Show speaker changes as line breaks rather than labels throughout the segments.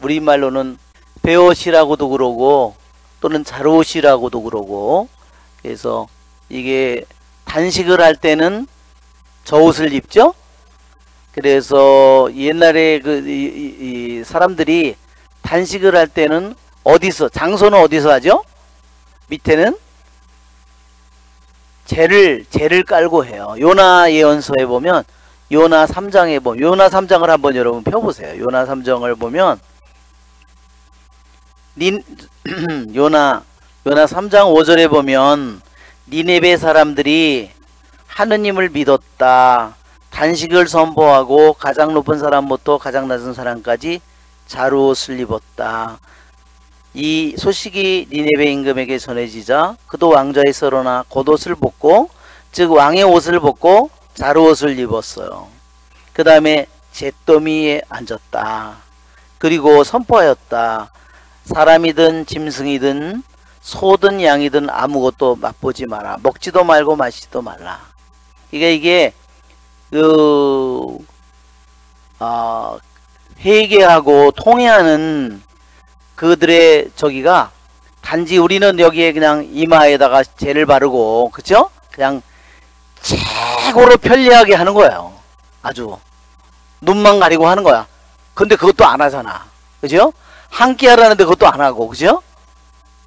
우리말로는 배옷이라고도 그러고 또는 자롯이라고도 그러고, 그래서 이게 단식을 할 때는 저 옷을 입죠. 그래서 옛날에 이 사람들이 단식을 할 때는 어디서, 장소는 어디서 하죠? 밑에는 재를 깔고 해요. 요나 예언서에 보면, 요나 3장에 보면, 요나 3장을 한번 여러분 펴보세요. 요나 3장을 보면 요나 3장 5절에 보면 니네베 사람들이 하느님을 믿었다. 단식을 선포하고 가장 높은 사람부터 가장 낮은 사람까지 자루옷을 입었다. 이 소식이 니네베 임금에게 전해지자 그도 왕좌에 서러나 겉옷을 벗고, 즉 왕의 옷을 벗고 자루옷을 입었어요. 그 다음에 잿더미에 앉았다. 그리고 선포하였다. 사람이든 짐승이든 소든 양이든 아무것도 맛보지 마라. 먹지도 말고 마시지도 말라. 이게 회개하고 통회하는 그들의 저기가, 단지 우리는 여기에 그냥 이마에다가 젤을 바르고, 그쵸? 그냥 최고로 편리하게 하는 거예요. 아주 눈만 가리고 하는 거야. 근데 그것도 안 하잖아. 그죠? 한 끼 하라는데 그것도 안 하고, 그죠?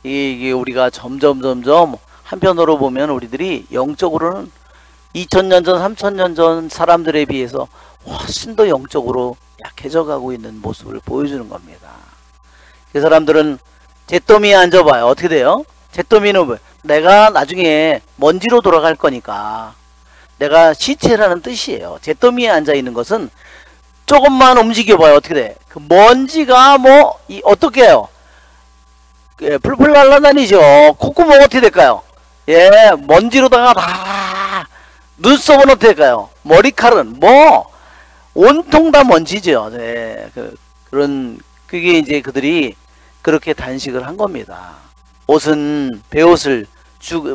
이게 우리가 점점 한편으로 보면 우리들이 영적으로는 2000년 전 3000년 전 사람들에 비해서 훨씬 더 영적으로 약해져 가고 있는 모습을 보여주는 겁니다. 그 사람들은 잿더미에 앉아봐요. 어떻게 돼요? 잿더미는 왜? 내가 나중에 먼지로 돌아갈 거니까 내가 시체라는 뜻이에요. 잿더미에 앉아있는 것은 조금만 움직여봐요. 어떻게 돼? 그 먼지가 뭐 어떻게 해요? 예, 풀풀 날아다니죠. 콧구멍 어떻게 될까요? 예, 먼지로다가 다 눈썹은 어떻게 될까요? 머리칼은 뭐 온통 다 먼지죠. 네, 그게 이제 그들이 그렇게 단식을 한 겁니다. 옷은 베옷을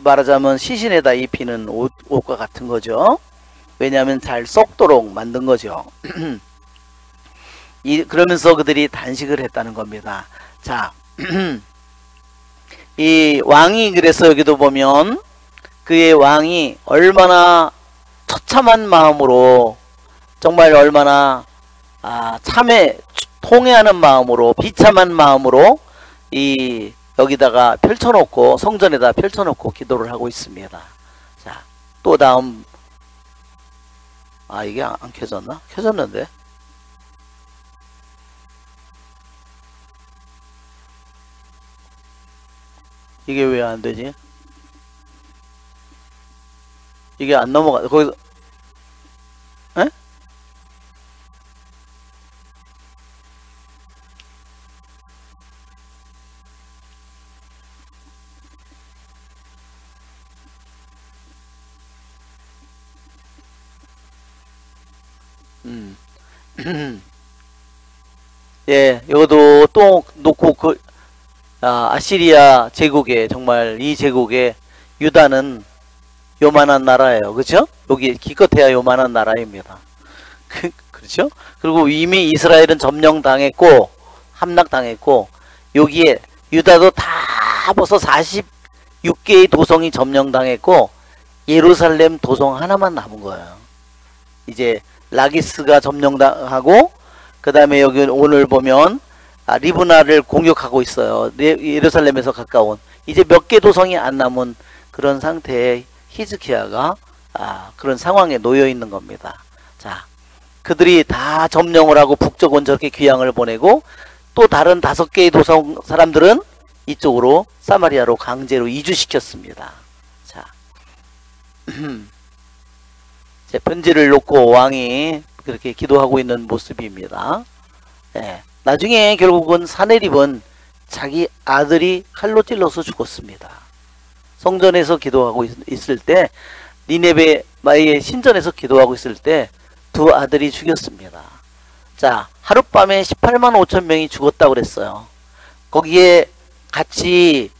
말하자면 시신에다 입히는 옷과 같은 거죠. 왜냐하면 잘 썩도록 만든 거죠. 그러면서 그들이 단식을 했다는 겁니다. 자, 이 왕이 그래서 여기도 보면 그의 왕이 얼마나 처참한 마음으로 정말 얼마나 통회하는 마음으로 비참한 마음으로 여기다가 펼쳐놓고 성전에다 펼쳐놓고 기도를 하고 있습니다. 자, 또 다음 이게 안 켜졌나? 켜졌는데. 이게 왜 안 되지? 이게 안 넘어가. 거기서 에? 예, 이것도 또 놓고 아시리아 제국에 정말 이 제국에 유다는 요만한 나라예요. 그렇죠? 여기 기껏해야 요만한 나라입니다. 그렇죠? 그리고 이미 이스라엘은 점령당했고 함락당했고 여기에 유다도 다 벌써 46개의 도성이 점령당했고 예루살렘 도성 하나만 남은 거예요. 이제 라기스가 점령당하고 그 다음에 여기 오늘 보면 리브나를 공격하고 있어요. 예루살렘에서 가까운 이제 몇 개 도성이 안 남은 그런 상태에 히즈키야가 그런 상황에 놓여 있는 겁니다. 자, 그들이 다 점령을 하고 북쪽은 저렇게 귀향을 보내고 또 다른 5개의 도성 사람들은 이쪽으로 사마리아로 강제로 이주시켰습니다. 자, 제 편지를 놓고 왕이 그렇게 기도하고 있는 모습입니다. 예. 나중에 결국은 사네립은 자기 아들이 칼로 찔러서 죽었습니다. 성전에서 기도하고 있을 때 니네베의 신전에서 기도하고 있을 때 두 아들이 죽였습니다. 자, 하룻밤에 18만 5천 명이 죽었다고 그랬어요. 거기에 같이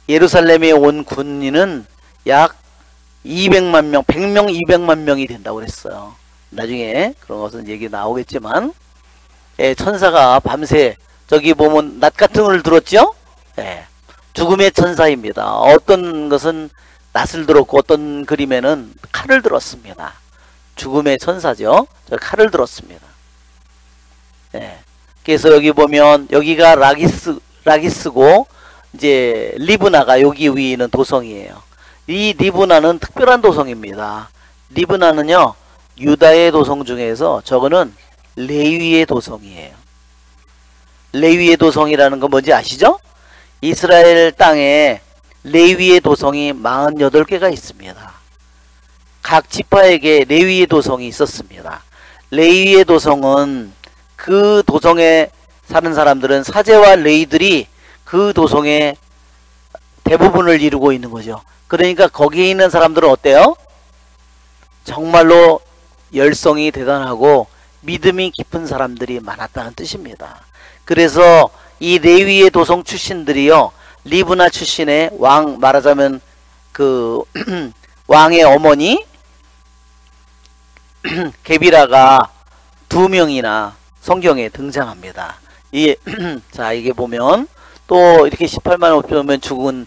예루살렘에 온 군인은 약 200만 명, 100명, 200만 명이 된다고 그랬어요. 나중에 그런 것은 얘기 나오겠지만 천사가 밤새 저기 보면 낫 같은 걸 들었죠? 죽음의 천사입니다. 어떤 것은 낫을 들었고 어떤 그림에는 칼을 들었습니다. 죽음의 천사죠. 저 칼을 들었습니다. 그래서 여기 보면 여기가 라기스고 이제 리브나가 여기 위에 있는 도성이에요. 이 리브나는 특별한 도성입니다. 리브나는요 유다의 도성 중에서 저거는 레위의 도성이에요. 레위의 도성이라는 건 뭔지 아시죠? 이스라엘 땅에 레위의 도성이 48개가 있습니다. 각 지파에게 레위의 도성이 있었습니다. 레위의 도성은 그 도성에 사는 사람들은 사제와 레위들이 그 도성의 대부분을 이루고 있는 거죠. 그러니까 거기에 있는 사람들은 어때요? 정말로 열성이 대단하고 믿음이 깊은 사람들이 많았다는 뜻입니다. 그래서 이 레위의 도성 출신들이요 리브나 출신의 왕 말하자면 그 왕의 어머니 게비라가 2명이나 성경에 등장합니다. 자 이게 보면 또 이렇게 18만 5천 명 죽은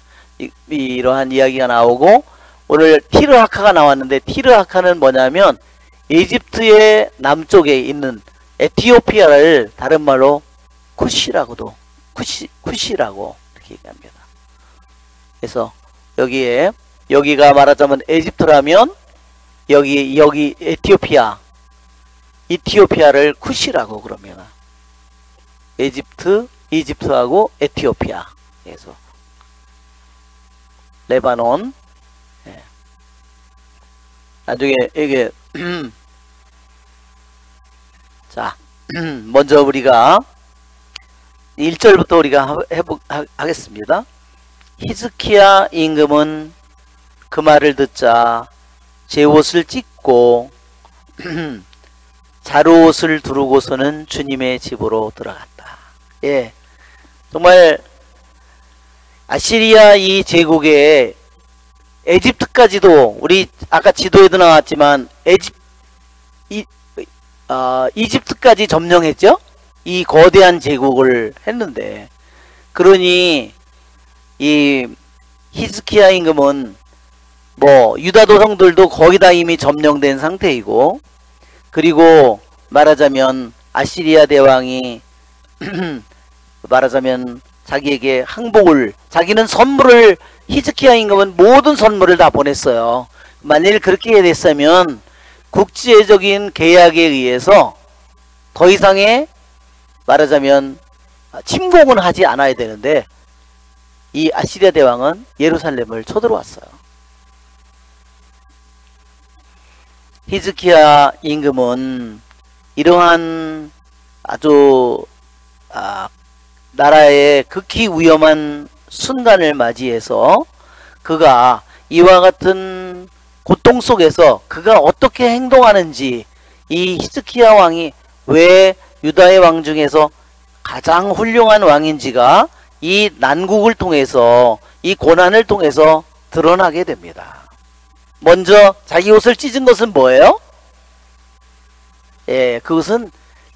이러한 이야기가 나오고 오늘 티르하카가 나왔는데 티르하카는 뭐냐면 이집트의 남쪽에 있는 에티오피아를 다른 말로 쿠시라고도 쿠시라고 이렇게 얘기합니다. 그래서 여기가 말하자면 에집트라면 여기 이티오피아를 쿠시라고 그럽니다. 이집트하고 에티오피아. 그래서 레바논. 나중에 이게 자 먼저 우리가 1절부터 우리가 하겠습니다. 히즈키야 임금은 그 말을 듣자 제 옷을 찢고 자루옷을 두르고서는 주님의 집으로 들어갔다. 예, 정말 아시리아 이 제국에 에집트까지도 우리 아까 지도에도 나왔지만 이집트까지 점령했죠. 이 거대한 제국을 했는데, 그러니 이 히즈키야 임금은 뭐 유다 도성들도 거의 다 이미 점령된 상태이고, 그리고 말하자면 아시리아 대왕이 말하자면 자기에게 항복을, 자기는 선물을, 히즈키야 임금은 모든 선물을 다 보냈어요. 만일 그렇게 됐으면 국제적인 계약에 의해서 더 이상의 말하자면 침공은 하지 않아야 되는데, 이 아시리아 대왕은 예루살렘을 쳐들어왔어요. 히즈키야 임금은 이러한 아주 나라의 극히 위험한 순간을 맞이해서 그가 이와 같은 고통 속에서 그가 어떻게 행동하는지, 이 히즈키야 왕이 왜 유다의 왕 중에서 가장 훌륭한 왕인지가 이 난국을 통해서, 이 고난을 통해서 드러나게 됩니다. 먼저 자기 옷을 찢은 것은 뭐예요? 예, 그것은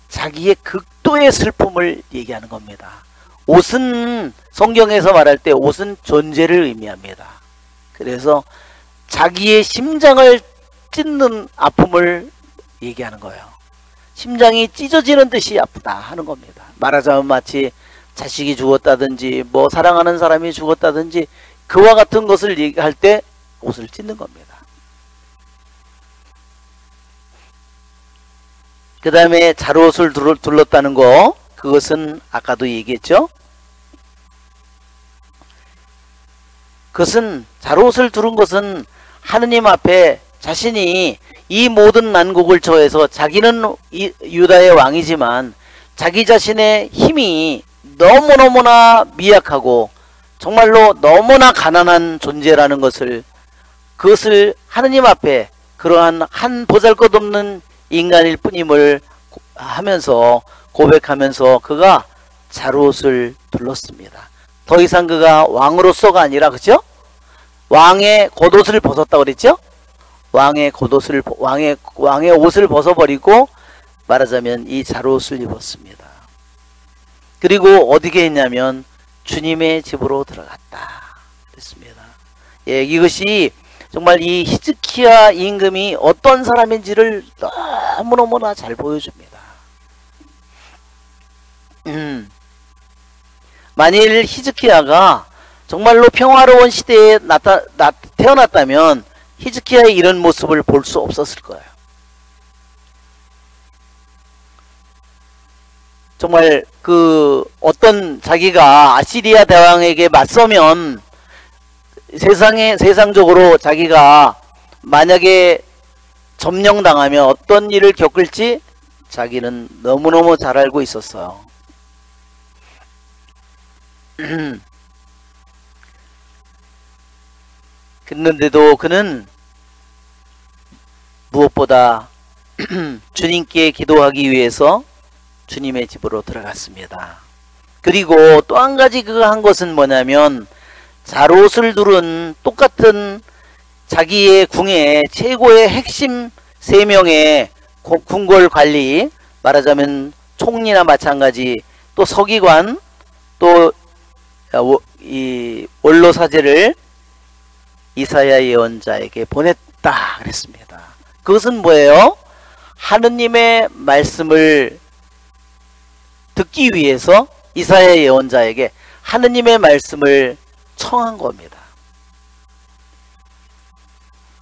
자기의 극도의 슬픔을 얘기하는 겁니다. 옷은 성경에서 말할 때 옷은 존재를 의미합니다. 그래서 자기의 심장을 찢는 아픔을 얘기하는 거예요. 심장이 찢어지는 듯이 아프다 하는 겁니다. 말하자면 마치 자식이 죽었다든지 뭐 사랑하는 사람이 죽었다든지 그와 같은 것을 얘기할 때 옷을 찢는 겁니다. 그 다음에 자루옷을 둘렀다는 거, 그것은 아까도 얘기했죠. 그것은, 자루옷을 두른 것은 하느님 앞에 자신이 이 모든 난국을 처해서, 자기는 유다의 왕이지만 자기 자신의 힘이 너무너무나 미약하고 정말로 너무나 가난한 존재라는 것을, 그것을 하느님 앞에 그러한 한 보잘것없는 인간일 뿐임을 하면서 고백하면서 그가 자루옷을 둘렀습니다. 더 이상 그가 왕으로서가 아니라, 그죠? 왕의 겉옷을 벗었다고 그랬죠? 왕의 겉옷을, 왕의 옷을 벗어버리고 말하자면 이 자루옷을 입었습니다. 그리고 어디게 했냐면 주님의 집으로 들어갔다 그랬습니다. 예, 이것이 정말 이 히즈키야 임금이 어떤 사람인지를 너무너무나 잘 보여줍니다. 만일 히즈키야가 정말로 평화로운 시대에 태어났다면 히즈키야의 이런 모습을 볼 수 없었을 거예요. 정말 그 어떤 자기가 아시리아 대왕에게 맞서면 세상적으로 자기가 만약에 점령당하면 어떤 일을 겪을지 자기는 너무너무 잘 알고 있었어요. 그런데도 그는 무엇보다 주님께 기도하기 위해서 주님의 집으로 들어갔습니다. 그리고 또 한 가지 그가 한 것은 뭐냐면, 자루옷을 두른 똑같은 자기의 궁의 최고의 핵심 3명의 궁궐 관리, 말하자면 총리나 마찬가지, 또 서기관, 또 이 원로 사제를 이사야 예언자에게 보냈다 그랬습니다. 그것은 뭐예요? 하느님의 말씀을 듣기 위해서 이사야 예언자에게 하느님의 말씀을 청한 겁니다.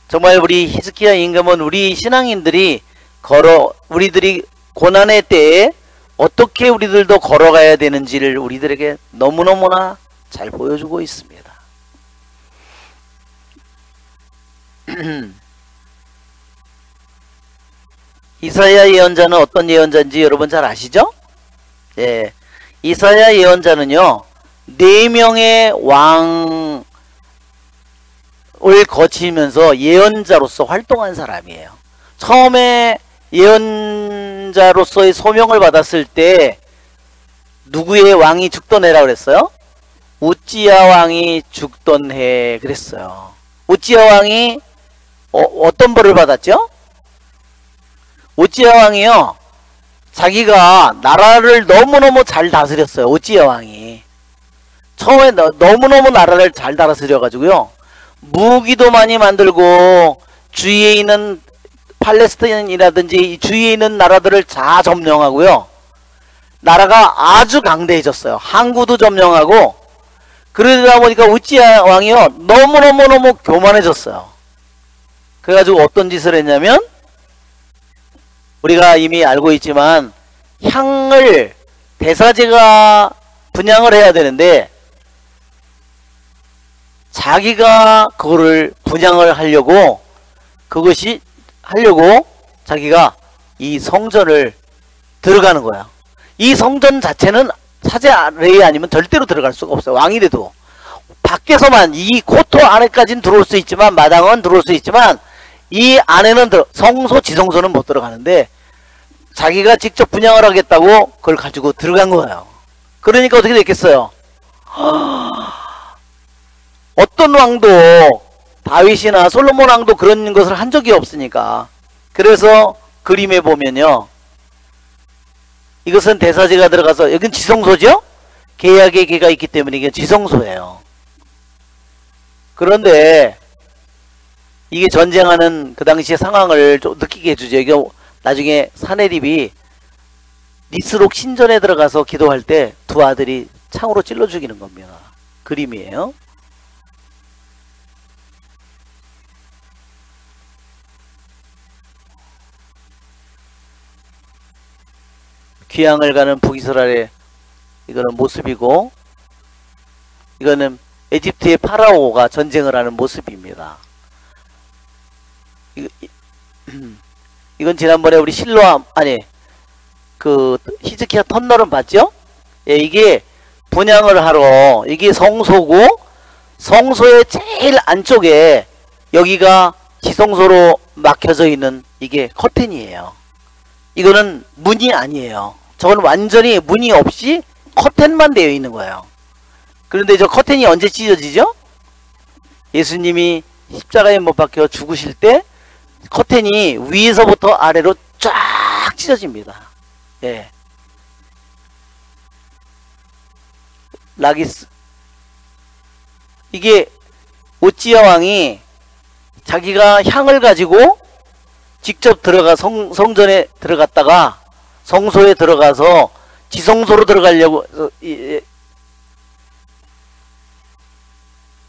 정말 우리 히즈키야 임금은 우리 신앙인들이 우리들이 고난의 때에 어떻게 우리들도 걸어가야 되는지를 우리들에게 너무너무나 잘 보여주고 있습니다. 이사야 예언자는 어떤 예언자인지 여러분 잘 아시죠? 예. 이사야 예언자는요, 4명의 왕을 거치면서 예언자로서 활동한 사람이에요. 처음에 예언자로서의 소명을 받았을 때 누구의 왕이 죽던 해라 그랬어요? 우찌야 왕이 죽던 해 그랬어요. 우찌야 왕이 어떤 벌을 받았죠? 우찌야 왕이요, 자기가 나라를 너무너무 잘 다스렸어요. 우찌야 왕이 처음에 너무너무 나라를 잘 다스려 가지고요, 무기도 많이 만들고 주위에 있는 팔레스타인이라든지 주위에 있는 나라들을 다 점령하고요, 나라가 아주 강대해졌어요. 항구도 점령하고. 그러다 보니까 우찌야 왕이요, 너무너무 교만해졌어요. 그래가지고 어떤 짓을 했냐면, 우리가 이미 알고 있지만 향을 대사제가 분향을 해야 되는데 자기가 그거를 분향을 하려고 자기가 이 성전을 들어가는 거야. 이 성전 자체는 사제 레이 아니면 절대로 들어갈 수가 없어요. 왕이래도 밖에서만 이 코토 안에까지는 들어올 수 있지만, 마당은 들어올 수 있지만 이 안에는 성소 지성소는 못 들어가는데 자기가 직접 분양을 하겠다고 그걸 가지고 들어간 거예요. 그러니까 어떻게 됐겠어요? 어떤 왕도, 다윗이나 솔로몬 왕도 그런 것을 한 적이 없으니까. 그래서 그림에 보면요, 이것은 대사제가 들어가서, 여긴 지성소죠? 계약의 계가 있기 때문에 이게 지성소예요. 그런데 이게 전쟁하는 그 당시의 상황을 좀 느끼게 해주죠. 이게 나중에 사내립이 니스록 신전에 들어가서 기도할 때 두 아들이 창으로 찔러 죽이는 겁니다. 그림이에요. 귀향을 가는 북이스라엘의 이거는 모습이고, 이거는 에집트의 파라오가 전쟁을 하는 모습입니다. 이건 지난번에 우리 히즈키야 터널은 봤죠? 예, 이게 분향을 하러, 이게 성소고, 성소의 제일 안쪽에 여기가 지성소로 막혀져 있는 이게 커튼이에요. 이거는 문이 아니에요. 저건 완전히 문이 없이 커튼만 되어 있는 거예요. 그런데 저 커튼이 언제 찢어지죠? 예수님이 십자가에 못 박혀 죽으실 때 커튼이 위에서부터 아래로 쫙 찢어집니다. 예. 라기스, 이게 우찌야 왕이 자기가 향을 가지고 직접 들어가 성전에 들어갔다가 성소에 들어가서 지성소로 들어가려고,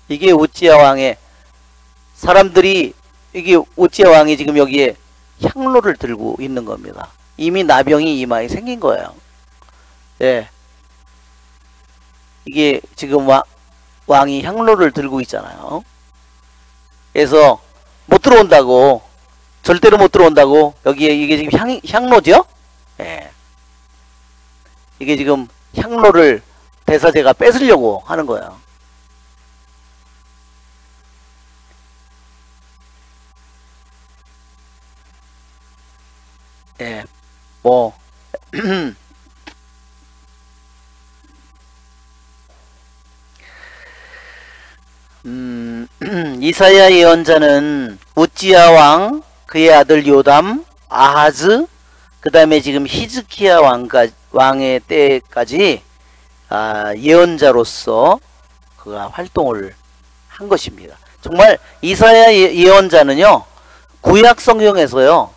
이게 우찌야 왕의, 사람들이, 이게 우찌야 왕이 지금 여기에 향로를 들고 있는 겁니다. 이미 나병이 이마에 생긴 거예요. 예. 이게 지금 왕이 향로를 들고 있잖아요. 그래서 못 들어온다고, 절대로 못 들어온다고. 여기에 이게 지금 향로죠? 예. 이게 지금 향로를 대사제가 뺏으려고 하는 거예요. 예. 뭐 이사야 예언자는 우찌야 왕, 그의 아들 요담, 아하즈, 그 다음에 지금 히즈키야 왕의 때까지 예언자로서 그가 활동을 한 것입니다. 정말 이사야 예언자는요, 구약 성경에서요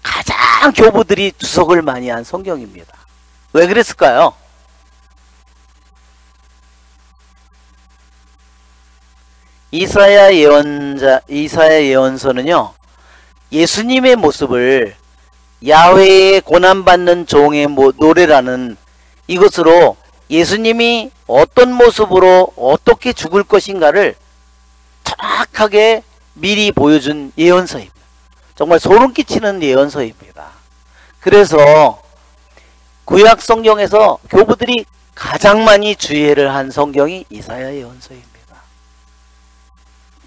가장 교부들이 주석을 많이 한 성경입니다. 왜 그랬을까요? 이사야 예언서는요, 예수님의 모습을 야훼의 고난받는 종의 노래라는 이것으로 예수님이 어떤 모습으로 어떻게 죽을 것인가를 정확하게 미리 보여준 예언서입니다. 정말 소름 끼치는 예언서입니다. 그래서 구약 성경에서 교부들이 가장 많이 주의를 한 성경이 이사야 예언서입니다.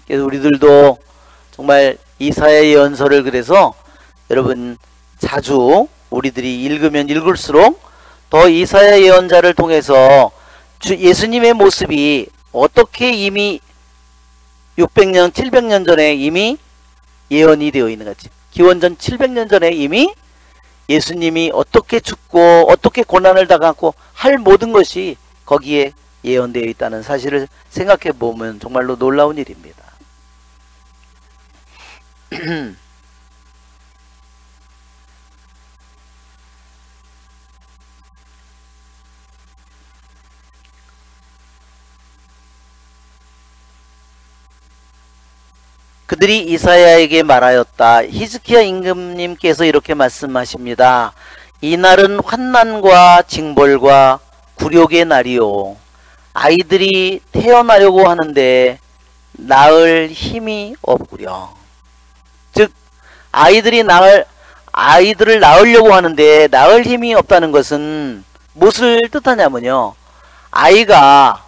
그래서 우리들도 정말 이사야 예언서를 그래서 여러분 자주 우리들이 읽으면 읽을수록 더 이사야 예언자를 통해서 예수님의 모습이 어떻게 이미 600년, 700년 전에 이미 예언이 되어 있는 거지. 기원전 700년 전에 이미 예수님이 어떻게 죽고 어떻게 고난을 당하고 할 모든 것이 거기에 예언되어 있다는 사실을 생각해 보면 정말로 놀라운 일입니다. 그들이 이사야에게 말하였다. 히스기야 임금님께서 이렇게 말씀하십니다. 이 날은 환난과 징벌과 굴욕의 날이요. 아이들이 태어나려고 하는데 낳을 힘이 없구려. 즉 아이들을 낳으려고 하는데 낳을 힘이 없다는 것은 무엇을 뜻하냐면요. 아이가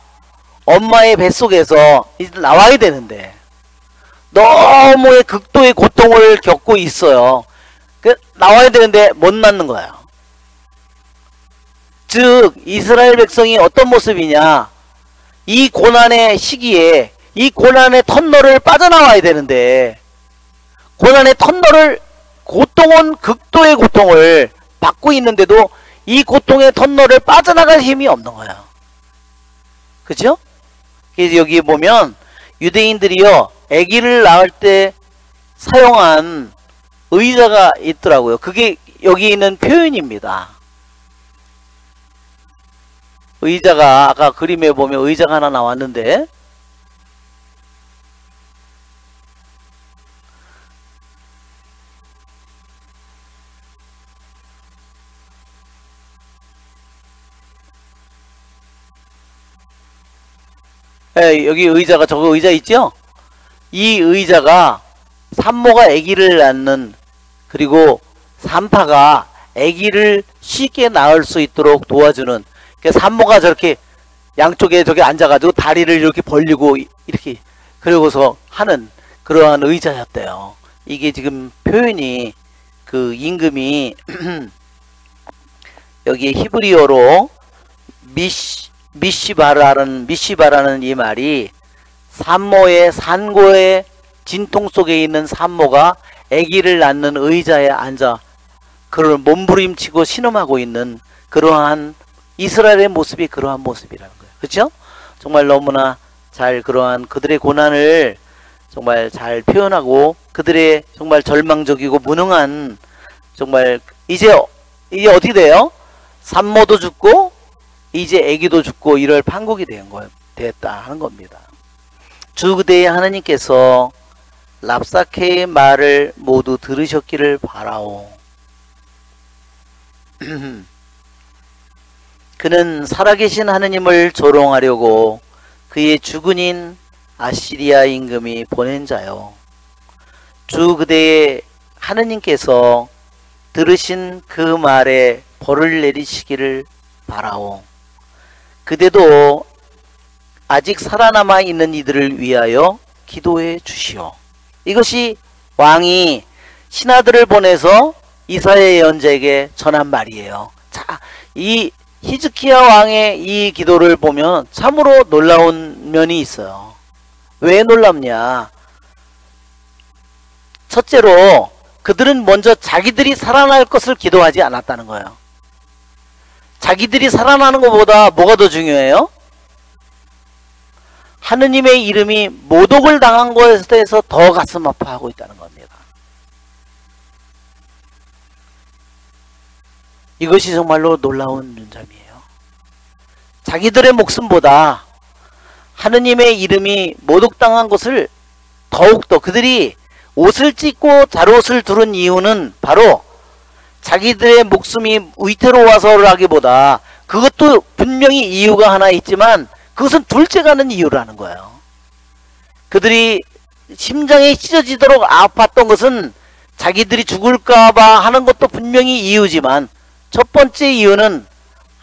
엄마의 뱃속에서 이제 나와야 되는데 너무의 극도의 고통을 겪고 있어요. 나와야 되는데 못 낳는 거예요. 즉 이스라엘 백성이 어떤 모습이냐, 이 고난의 시기에 이 고난의 터널을 빠져나와야 되는데 고난의 터널을 극도의 고통을 받고 있는데도 이 고통의 터널을 빠져나갈 힘이 없는 거예요. 그죠? 그래서 여기 보면 유대인들이요 아기를 낳을 때 사용한 의자가 있더라고요. 그게 여기 있는 표현입니다. 의자가 아까 그림에 보면 의자가 하나 나왔는데 여기 의자가 저거 의자 있죠? 이 의자가 산모가 아기를 낳는, 그리고 산파가 아기를 쉽게 낳을 수 있도록 도와주는, 그러니까 산모가 저렇게 양쪽에 저기 앉아가지고 다리를 이렇게 벌리고 이렇게 그러고서 하는 그러한 의자였대요. 이게 지금 표현이 그 임금이 여기에 히브리어로 미시바라는 이 말이 산모의 산고의 진통 속에 있는 산모가 아기를 낳는 의자에 앉아 그를 몸부림치고 신음하고 있는 그러한 이스라엘의 모습이 그러한 모습이라는 거예요. 그렇죠? 정말 너무나 잘 그러한 그들의 고난을 정말 잘 표현하고 그들의 정말 절망적이고 무능한 정말 이제 어떻게 돼요? 산모도 죽고 이제 아기도 죽고 이럴 판국이 됐다 하는 겁니다. 주 그대의 하나님께서 랍사케의 말을 모두 들으셨기를 바라오. 그는 살아계신 하느님을 조롱하려고 그의 주군인 아시리아 임금이 보낸 자요. 주 그대의 하느님께서 들으신 그 말에 벌을 내리시기를 바라오. 그대도 아직 살아남아 있는 이들을 위하여 기도해 주시오. 이것이 왕이 신하들을 보내서 이사야 예언자에게 전한 말이에요. 자, 이 히즈키야 왕의 이 기도를 보면 참으로 놀라운 면이 있어요. 왜 놀랍냐? 첫째로 그들은 먼저 자기들이 살아날 것을 기도하지 않았다는 거예요. 자기들이 살아나는 것보다 뭐가 더 중요해요? 하느님의 이름이 모독을 당한 것에 대해서 더 가슴 아파하고 있다는 겁니다. 이것이 정말로 놀라운 문점이에요. 자기들의 목숨보다 하느님의 이름이 모독당한 것을 더욱더 그들이 옷을 찢고 잘옷을 두른 이유는 바로 자기들의 목숨이 위태로워서라기보다 그것도 분명히 이유가 하나 있지만 그것은 둘째가는 이유라는 거예요. 그들이 심장이 찢어지도록 아팠던 것은 자기들이 죽을까봐 하는 것도 분명히 이유지만 첫 번째 이유는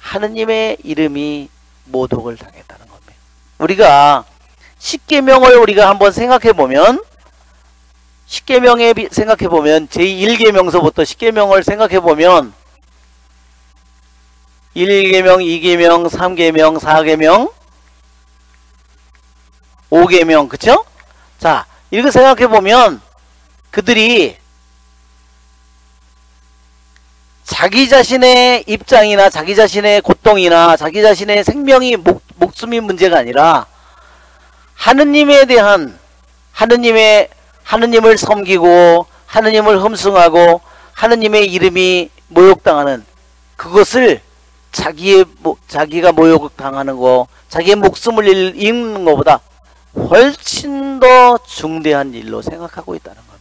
하느님의 이름이 모독을 당했다는 겁니다. 우리가 십계명을 우리가 한번 생각해보면, 십계명에 생각해보면 제1계명서부터 십계명을 생각해보면 1계명, 2계명, 3계명, 4계명, 5계명, 그쵸? 자, 이렇게 생각해보면 그들이 자기 자신의 입장이나 자기 자신의 고통이나 자기 자신의 생명이 목숨이 문제가 아니라 하느님에 대한 하느님을 섬기고 하느님을 흠숭하고 하느님의 이름이 모욕당하는 그것을 자기가 모욕당하는 거, 자기의 목숨을 잃는 것보다 훨씬 더 중대한 일로 생각하고 있다는 겁니다.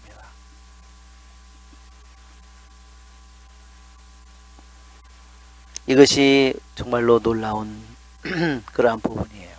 이것이 정말로 놀라운 그러한 부분이에요.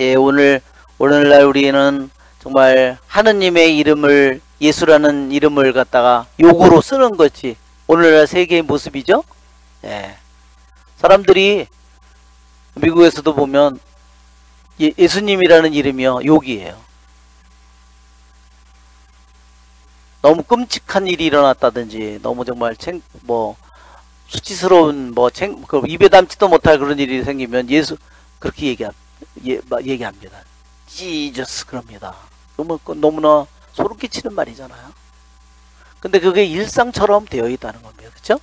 예, 오늘날 우리는 정말 하느님의 이름을, 예수라는 이름을 갖다가 욕으로 쓰는 것이 오늘날 세계의 모습이죠. 예. 사람들이 미국에서도 보면 예수님이라는 이름이요, 욕이에요. 너무 끔찍한 일이 일어났다든지, 너무 정말 수치스러운 입에 담지도 못할 그런 일이 생기면 예수 그렇게 얘기합니다. 지저스 그럽니다. 너무나 소름 끼치는 말이잖아요. 근데 그게 일상처럼 되어 있다는 겁니다. 그렇죠?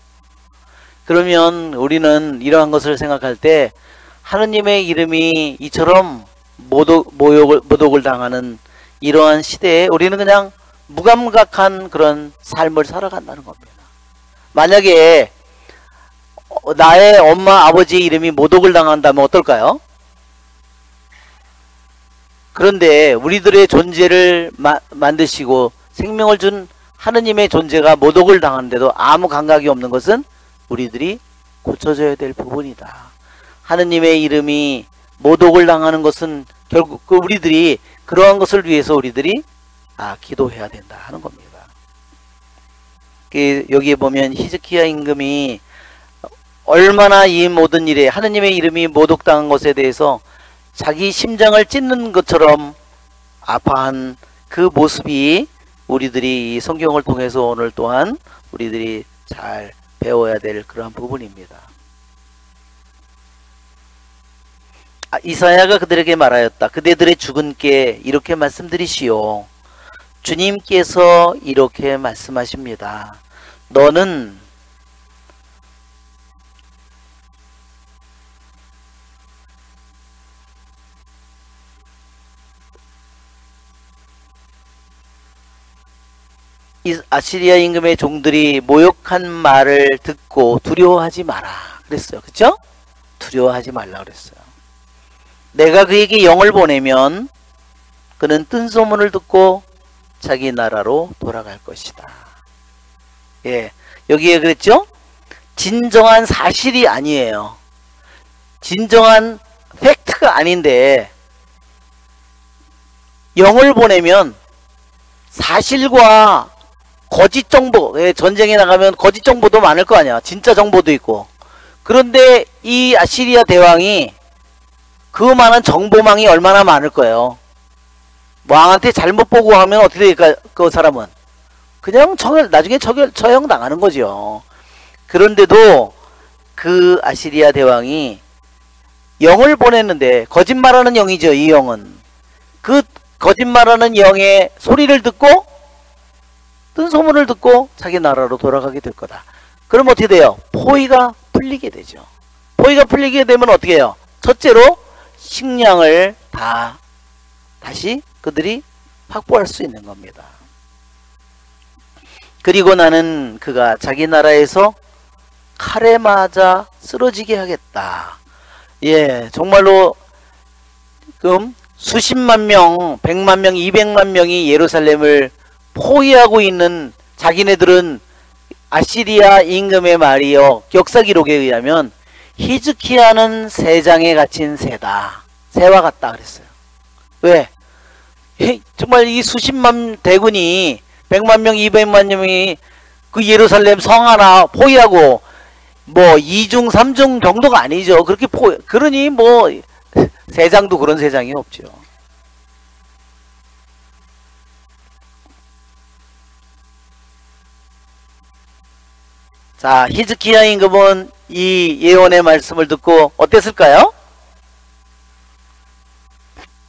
그러면 우리는 이러한 것을 생각할 때 하느님의 이름이 이처럼 모독을 당하는 이러한 시대에 우리는 그냥 무감각한 그런 삶을 살아간다는 겁니다. 만약에 나의 엄마 아버지의 이름이 모독을 당한다면 어떨까요? 그런데 우리들의 존재를 만드시고 생명을 준 하느님의 존재가 모독을 당하는데도 아무 감각이 없는 것은 우리들이 고쳐져야 될 부분이다. 하느님의 이름이 모독을 당하는 것은 결국 우리들이 그러한 것을 위해서 우리들이 기도해야 된다 하는 겁니다. 여기에 보면 히즈키야 임금이 얼마나 이 모든 일에 하느님의 이름이 모독당한 것에 대해서 자기 심장을 찢는 것처럼 아파한 그 모습이 우리들이 이 성경을 통해서 오늘 또한 우리들이 잘 배워야 될 그러한 부분입니다. 이사야가 그들에게 말하였다. 그대들의 주군께 이렇게 말씀드리시오. 주님께서 이렇게 말씀하십니다. 너는 아시리아 임금의 종들이 모욕한 말을 듣고 두려워하지 마라 그랬어요. 그쵸? 두려워하지 말라 그랬어요. 내가 그에게 영을 보내면 그는 뜬 소문을 듣고 자기 나라로 돌아갈 것이다. 예, 여기에 그랬죠? 진정한 사실이 아니에요. 진정한 팩트가 아닌데 영을 보내면 사실과 거짓 정보, 전쟁에 나가면 거짓 정보도 많을 거 아니야. 진짜 정보도 있고. 그런데 이 아시리아 대왕이 그 많은 정보망이 얼마나 많을 거예요. 왕한테 잘못 보고 하면 어떻게 될까, 그 사람은? 그냥 나중에 처형 당하는 거죠. 그런데도 그 아시리아 대왕이 영을 보냈는데, 거짓말하는 영이죠, 이 영은. 그 거짓말하는 영의 소리를 듣고 뜬 소문을 듣고 자기 나라로 돌아가게 될 거다. 그럼 어떻게 돼요? 포위가 풀리게 되죠. 포위가 풀리게 되면 어떻게 해요? 첫째로 식량을 다시 그들이 확보할 수 있는 겁니다. 그리고 나는 그가 자기 나라에서 칼에 맞아 쓰러지게 하겠다. 예, 정말로 수십만 명, 100만 명, 200만 명이 예루살렘을 포위하고 있는 자기네들은 아시리아 임금의 말이요. 역사 기록에 의하면 히즈키야는 새장에 갇힌 새다. 새와 같다 그랬어요. 왜? 정말 이 수십만 대군이 100만 명, 200만 명이 그 예루살렘 성 하나 포위하고 뭐 2중, 3중 정도가 아니죠. 그렇게 그러니 뭐 세장도 그런 세장이 없죠. 자, 히즈키야 임금은 이 예언의 말씀을 듣고 어땠을까요?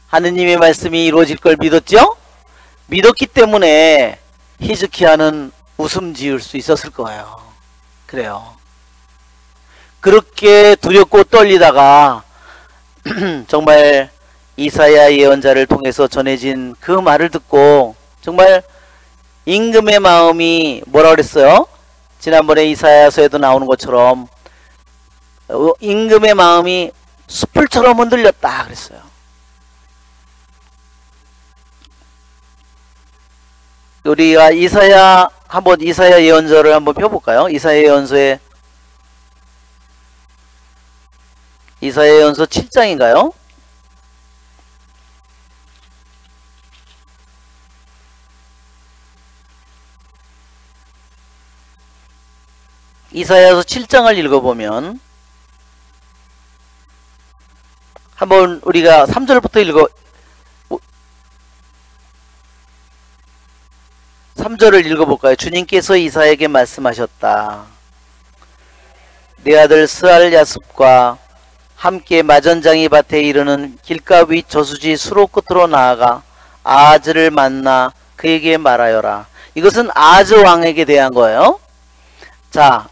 하느님의 말씀이 이루어질 걸 믿었죠? 믿었기 때문에 히즈키야는 웃음 지을 수 있었을 거예요. 그래요. 그렇게 두렵고 떨리다가 정말 이사야 예언자를 통해서 전해진 그 말을 듣고 정말 임금의 마음이 뭐라 그랬어요? 지난번에 이사야서에도 나오는 것처럼 임금의 마음이 숯불처럼 흔들렸다 그랬어요. 우리가 이사야 예언서를 한번 펴볼까요? 이사야 예언서 7장인가요? 이사야서 7장을 읽어보면 한번 우리가 3절부터 3절을 읽어볼까요? 주님께서 이사야에게 말씀하셨다. 내 아들 스알 야습과 함께 마전장이 밭에 이르는 길가 위 저수지 수로 끝으로 나아가 아하즈를 만나 그에게 말하여라. 이것은 아하즈 왕에게 대한 거예요. 자,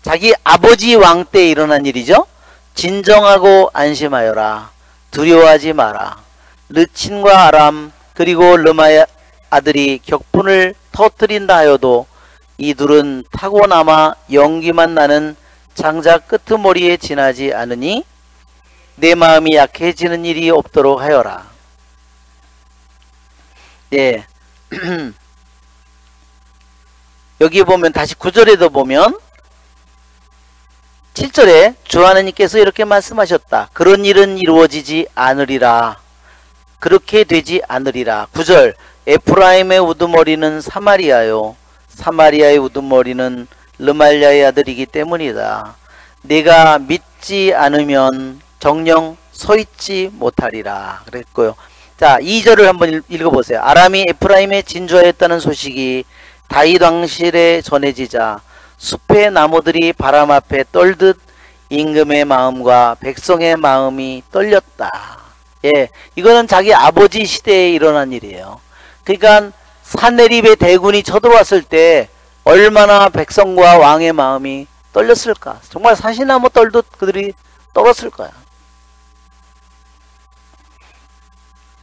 자기 아버지 왕 때 일어난 일이죠. 진정하고 안심하여라. 두려워하지 마라. 르친과 아람 그리고 르마의 아들이 격분을 터뜨린다 하여도 이 둘은 타고 남아 연기만 나는 장자 끄트머리에 지나지 않으니 내 마음이 약해지는 일이 없도록 하여라. 예. 여기 보면 다시 9절에도 보면 7절에 주 하나님께서 이렇게 말씀하셨다. 그런 일은 이루어지지 않으리라. 그렇게 되지 않으리라. 9절 에프라임의 우두머리는 사마리아요. 사마리아의 우두머리는 르말야의 아들이기 때문이다. 내가 믿지 않으면 정녕 서있지 못하리라. 그랬고요. 자, 2절을 한번 읽어보세요. 아람이 에프라임에 진주하였다는 소식이 다윗 왕실에 전해지자 숲의 나무들이 바람 앞에 떨듯 임금의 마음과 백성의 마음이 떨렸다. 예, 이거는 자기 아버지 시대에 일어난 일이에요. 그러니까 사내립의 대군이 쳐들어왔을 때 얼마나 백성과 왕의 마음이 떨렸을까. 정말 사시나무 떨듯 그들이 떨었을 거야.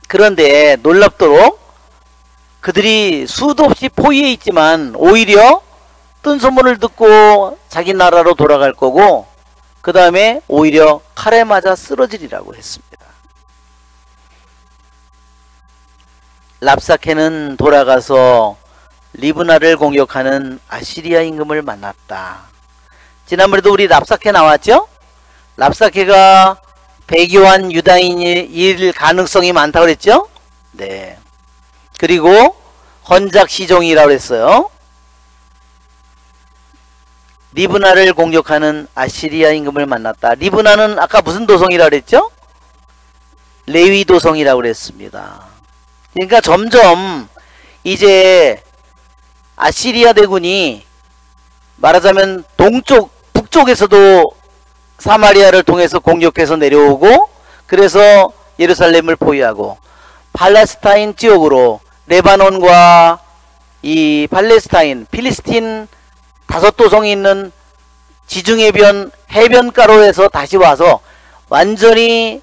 그런데 놀랍도록 그들이 수도 없이 포위해 있지만 오히려 뜬 소문을 듣고 자기 나라로 돌아갈 거고 그 다음에 오히려 칼에 맞아 쓰러지리라고 했습니다. 랍사케는 돌아가서 리브나를 공격하는 아시리아 임금을 만났다. 지난번에도 우리 랍사케 나왔죠? 랍사케가 배교한 유다인일 가능성이 많다고 그랬죠? 네. 그리고 헌작시종이라고 했어요. 리브나를 공격하는 아시리아 임금을 만났다. 리브나는 아까 무슨 도성이라고 그랬죠? 레위 도성이라고 그랬습니다. 그러니까 점점 이제 아시리아 대군이 말하자면 북쪽에서도 사마리아를 통해서 공격해서 내려오고 그래서 예루살렘을 포위하고 팔레스타인 지역으로 레바논과 이 팔레스타인, 필리스틴 5도성이 있는 지중해변 해변가로 해서 다시 와서 완전히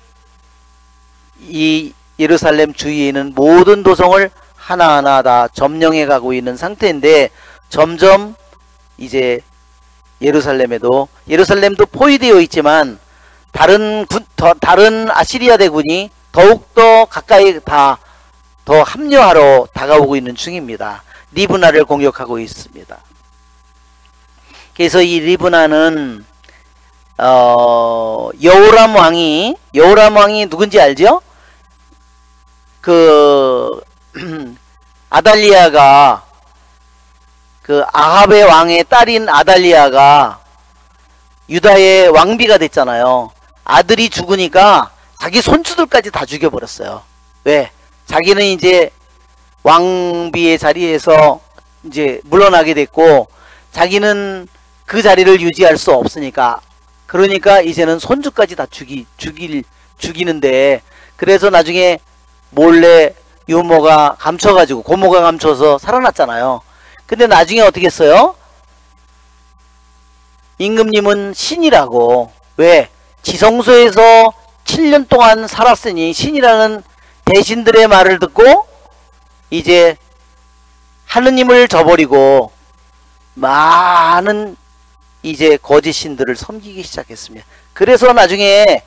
이 예루살렘 주위에 있는 모든 도성을 하나하나 다 점령해 가고 있는 상태인데 점점 이제 예루살렘도 포위되어 있지만 다른 아시리아 대군이 더욱더 가까이 더 합류하러 다가오고 있는 중입니다. 리브나를 공격하고 있습니다. 그래서 이 리브나는 여호람 왕이 누군지 알죠? 그 아달리아가 그 아합의 왕의 딸인 아달리아가 유다의 왕비가 됐잖아요. 아들이 죽으니까 자기 손주들까지 다 죽여버렸어요. 왜? 자기는 이제 왕비의 자리에서 이제 물러나게 됐고 자기는 그 자리를 유지할 수 없으니까, 그러니까 이제는 손주까지 다 죽이는데, 그래서 나중에 몰래 유모가 감춰가지고, 고모가 감춰서 살아났잖아요. 근데 나중에 어떻게 했어요? 임금님은 신이라고. 왜? 지성소에서 7년 동안 살았으니 신이라는 대신들의 말을 듣고 이제 하느님을 저버리고 많은 이제 거짓 신들을 섬기기 시작했습니다. 그래서 나중에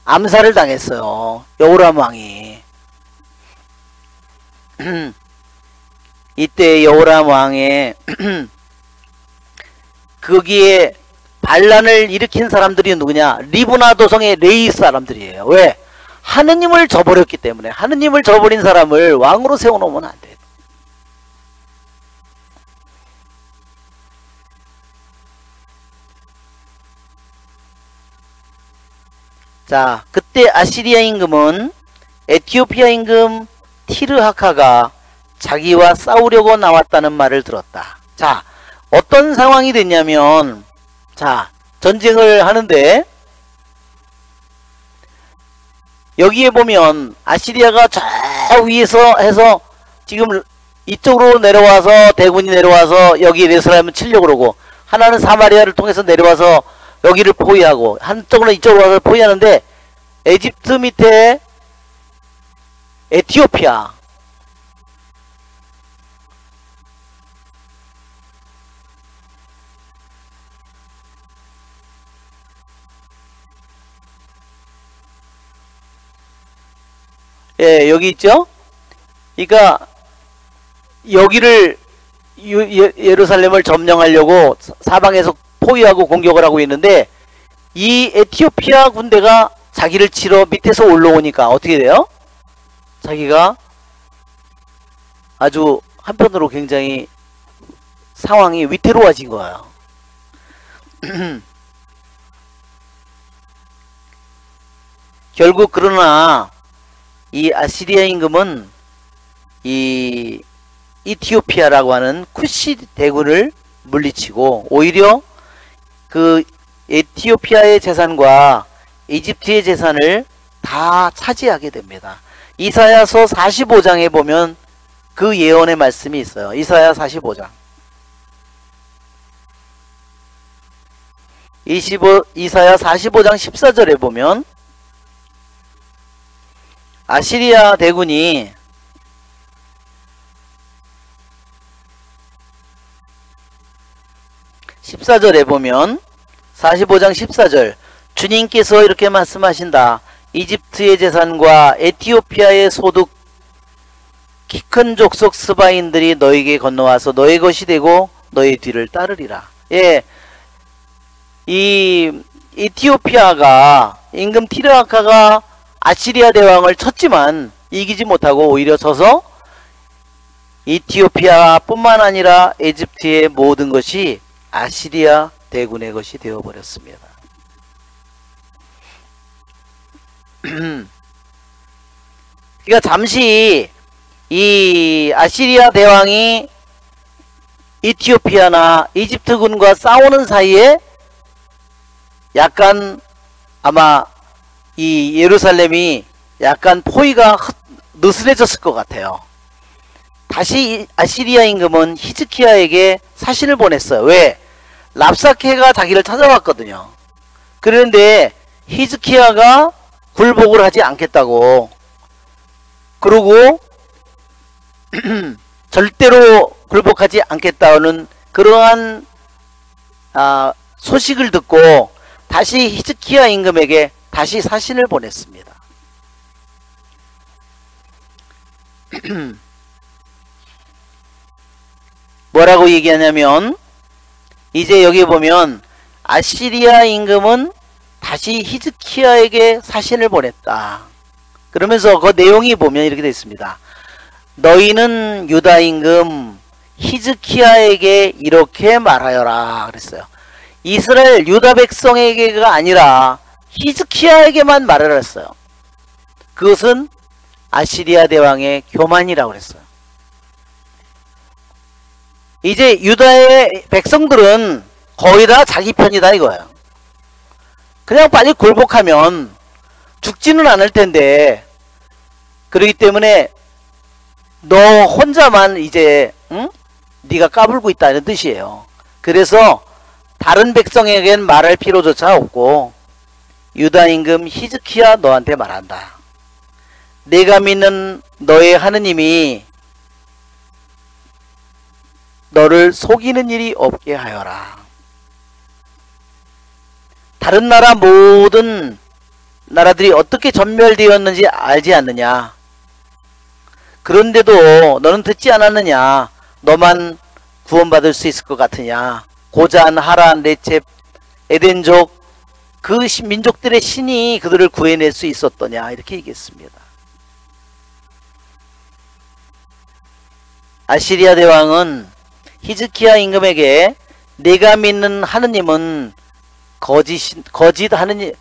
암살을 당했어요. 여호람 왕이. 이때 여호람 왕의 거기에 반란을 일으킨 사람들이 누구냐? 리브나 도성의 레이 사람들이에요. 왜? 하느님을 저버렸기 때문에. 하느님을 저버린 사람을 왕으로 세워놓으면 안 돼요. 자, 그때 아시리아 임금은 에티오피아 임금 티르하카가 자기와 싸우려고 나왔다는 말을 들었다. 자, 어떤 상황이 됐냐면, 자, 전쟁을 하는데 여기에 보면 아시리아가 저 위에서 해서 지금 이쪽으로 내려와서 대군이 내려와서 여기 예루살렘을 치려고 그러고, 하나는 사마리아를 통해서 내려와서 여기를 포위하고, 한쪽으로 이쪽으로 와서 포위하는데, 에집트 밑에 에티오피아, 예, 여기 있죠? 그러니까 여기를 예루살렘을 점령하려고 사방에서 포위하고 공격을 하고 있는데, 이 에티오피아 군대가 자기를 치러 밑에서 올라오니까 어떻게 돼요? 자기가 아주 한편으로 굉장히 상황이 위태로워진 거예요. 결국 그러나 이 아시리아 임금은 이 이티오피아라고 하는 쿠시 대군을 물리치고 오히려 그 에티오피아의 재산과 이집트의 재산을 다 차지하게 됩니다. 이사야서 45장에 보면 그 예언의 말씀이 있어요. 이사야 45장. 이사야 45장 14절에 보면 아시리아 대군이 (14절에) 보면 45장 14절 주님께서 이렇게 말씀하신다. 이집트의 재산과 에티오피아의 소득 키 큰 족속 스바인들이 너에게 건너와서 너의 것이 되고 너의 뒤를 따르리라. 예, 이 에티오피아가 임금 티르하카가 아시리아 대왕을 쳤지만 이기지 못하고 오히려 져서 이티오피아 뿐만 아니라 에집트의 모든 것이 아시리아 대군의 것이 되어버렸습니다. 그러니까 잠시 이 아시리아 대왕이 이티오피아나 이집트군과 싸우는 사이에 약간 아마 이 예루살렘이 약간 포위가 느슨해졌을 것 같아요. 다시 아시리아 임금은 히즈키야에게 사신을 보냈어요. 왜? 랍사케가 자기를 찾아왔거든요. 그런데 히즈키야가 굴복을 하지 않겠다고, 그러고 절대로 굴복하지 않겠다는 그러한 소식을 듣고 다시 히즈키야 임금에게 다시 사신을 보냈습니다. 뭐라고 얘기하냐면 이제 여기 보면 아시리아 임금은 다시 히즈키야에게 사신을 보냈다. 그러면서 그 내용이 보면 이렇게 되어 있습니다. 너희는 유다 임금 히즈키야에게 이렇게 말하여라 그랬어요. 이스라엘 유다 백성에게가 아니라 히즈키야에게만 말을 했어요. 그것은 아시리아 대왕의 교만이라고 그랬어요. 이제 유다의 백성들은 거의 다 자기 편이다 이거예요. 그냥 빨리 굴복하면 죽지는 않을 텐데, 그렇기 때문에 너 혼자만 이제 네가 까불고 있다는 뜻이에요. 그래서 다른 백성에겐 말할 필요조차 없고 유다 임금 히즈키야 너한테 말한다. 내가 믿는 너의 하느님이 너를 속이는 일이 없게 하여라. 다른 나라 모든 나라들이 어떻게 전멸되었는지 알지 않느냐. 그런데도 너는 듣지 않았느냐. 너만 구원받을 수 있을 것 같으냐. 고잔, 하란, 레첵, 에덴족 그 민족들의 신이 그들을 구해낼 수 있었더냐. 이렇게 얘기했습니다. 아시리아 대왕은 히즈키야 임금에게 내가 믿는 하느님은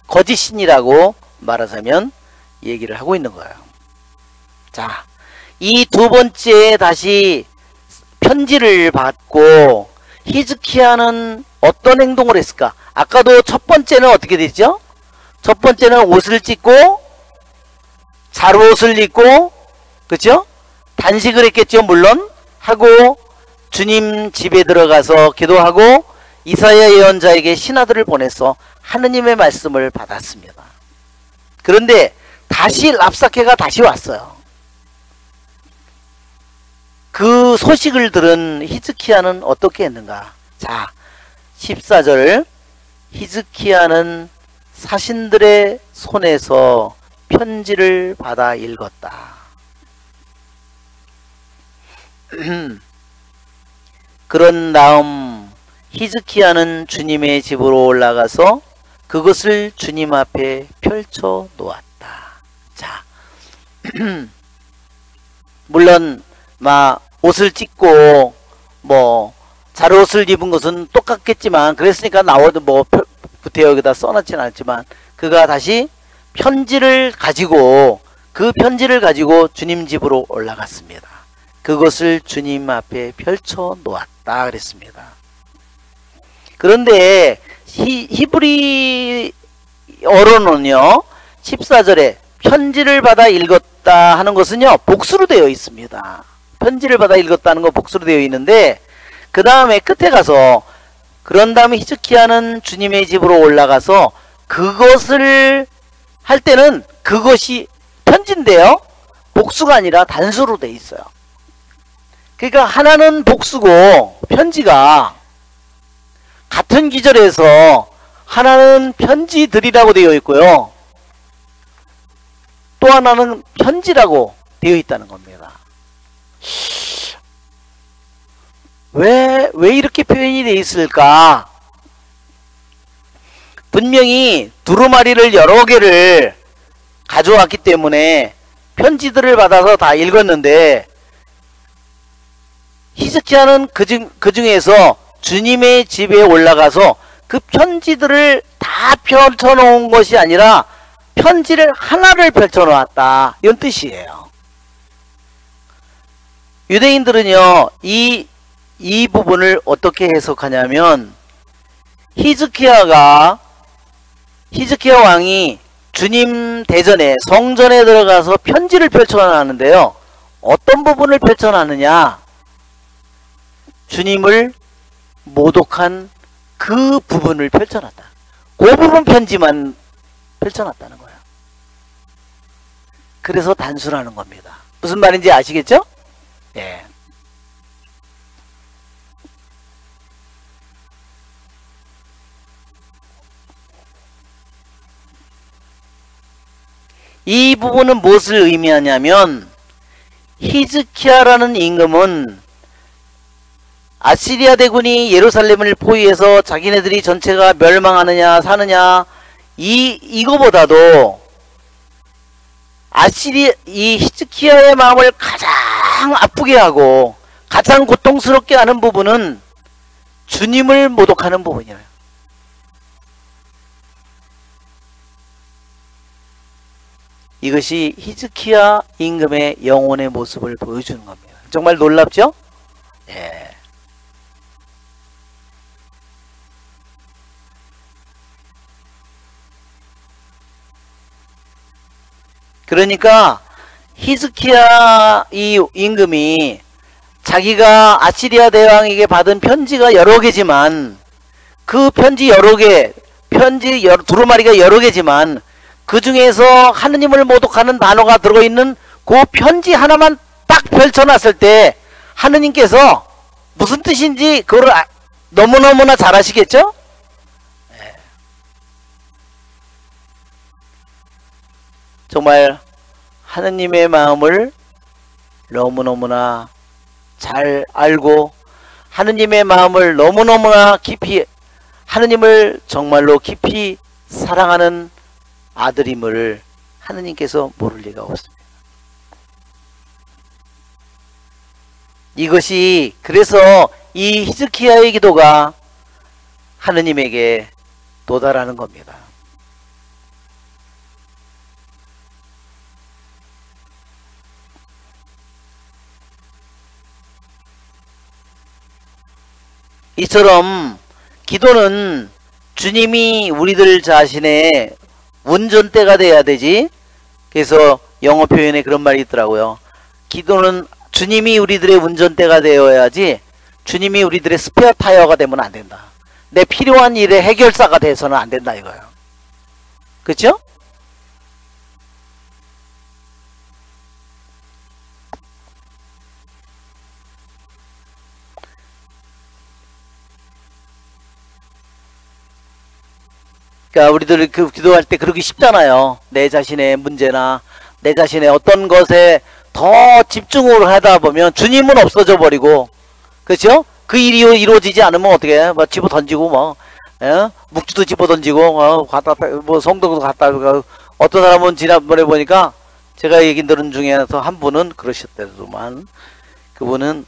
거짓신이라고 말하자면 얘기를 하고 있는 거예요. 자, 이 두 번째 다시 편지를 받고 히즈키야는 어떤 행동을 했을까? 아까도 첫 번째는 어떻게 됐죠? 첫 번째는 옷을 찢고 자루옷을 입고, 그렇죠? 단식을 했겠죠, 물론. 하고 주님 집에 들어가서 기도하고 이사야 예언자에게 신하들을 보내서 하느님의 말씀을 받았습니다. 그런데 다시 랍사케가 다시 왔어요. 그 소식을 들은 히즈키야는 어떻게 했는가? 자, 14절 히즈키야는 사신들의 손에서 편지를 받아 읽었다. 그런 다음 히즈키야는 주님의 집으로 올라가서 그것을 주님 앞에 펼쳐 놓았다. 자, 물론 옷을 찢고 자루옷을 입은 것은 똑같겠지만, 그랬으니까 나와도 구태 여기다 써놨지는 않지만, 그가 다시 편지를 가지고 그 편지를 가지고 주님 집으로 올라갔습니다. 그것을 주님 앞에 펼쳐 놓았다 그랬습니다. 그런데 히브리어로는요 14절에 편지를 받아 읽었다 하는 것은요 복수로 되어 있습니다. 편지를 받아 읽었다는 거 복수로 되어 있는데, 그 다음에 끝에 가서 그런 다음에 히즈키야는 주님의 집으로 올라가서 그것을 할 때는 그것이 편지인데요 복수가 아니라 단수로 되어 있어요. 그러니까 하나는 복수고 편지가 같은 기절에서 하나는 편지들이라고 되어 있고요, 또 하나는 편지라고 되어 있다는 겁니다. 왜 이렇게 표현이 되어 있을까? 분명히 두루마리를 여러 개를 가져왔기 때문에 편지들을 받아서 다 읽었는데, 히즈키야는 그 중에서 주님의 집에 올라가서 그 편지들을 다 펼쳐놓은 것이 아니라 편지를 하나를 펼쳐놓았다, 이런 뜻이에요. 유대인들은요 이 부분을 어떻게 해석하냐면, 히즈키야 왕이 주님 대전에 성전에 들어가서 편지를 펼쳐놨는데요, 어떤 부분을 펼쳐놨느냐? 주님을 모독한 그 부분을 펼쳐놨다. 그 부분 편지만 펼쳐놨다는 거예요. 그래서 단순하는 겁니다. 무슨 말인지 아시겠죠? 예. 이 부분은 무엇을 의미하냐면, 히즈키야라는 임금은 아시리아 대군이 예루살렘을 포위해서 자기네들이 전체가 멸망하느냐 사느냐 이거보다도 이 히즈키야의 마음을 가장 아프게 하고 가장 고통스럽게 하는 부분은 주님을 모독하는 부분이에요. 이것이 히즈키야 임금의 영혼의 모습을 보여주는 겁니다. 정말 놀랍죠? 예. 그러니까 히즈키야 이 임금이 자기가 아시리아 대왕에게 받은 편지가 여러 개지만 그 편지 여러 개, 두루마리가 여러 개지만 그 중에서 하느님을 모독하는 단어가 들어있는 그 편지 하나만 딱 펼쳐놨을 때 하느님께서 무슨 뜻인지 그걸 너무너무나 잘 아시겠죠? 정말 하느님의 마음을 너무너무나 잘 알고 하느님의 마음을 너무너무나 깊이 하느님을 정말로 깊이 사랑하는 아들임을 하느님께서 모를 리가 없습니다. 이것이 그래서 이 히즈키야의 기도가 하느님에게 도달하는 겁니다. 이처럼 기도는 주님이 우리들 자신의 운전대가 돼야 되지. 그래서 영어 표현에 그런 말이 있더라고요. 기도는 주님이 우리들의 운전대가 되어야지 주님이 우리들의 스페어 타이어가 되면 안 된다. 내 필요한 일의 해결사가 돼서는 안 된다 이거예요. 그렇죠? 그러니까 우리들 그 기도할 때 그러기 쉽잖아요. 내 자신의 문제나 내 자신의 어떤 것에 더 집중을 하다 보면 주님은 없어져 버리고, 그렇죠? 그 일이 이루어지지 않으면 어떻게 해? 뭐 집어 던지고 뭐 묵주도 집어 던지고 갖다 뭐 성도도 갖다 어떤 사람은 지난번에 보니까 제가 얘기 들은 중에서 한 분은 그러셨대더만 그분은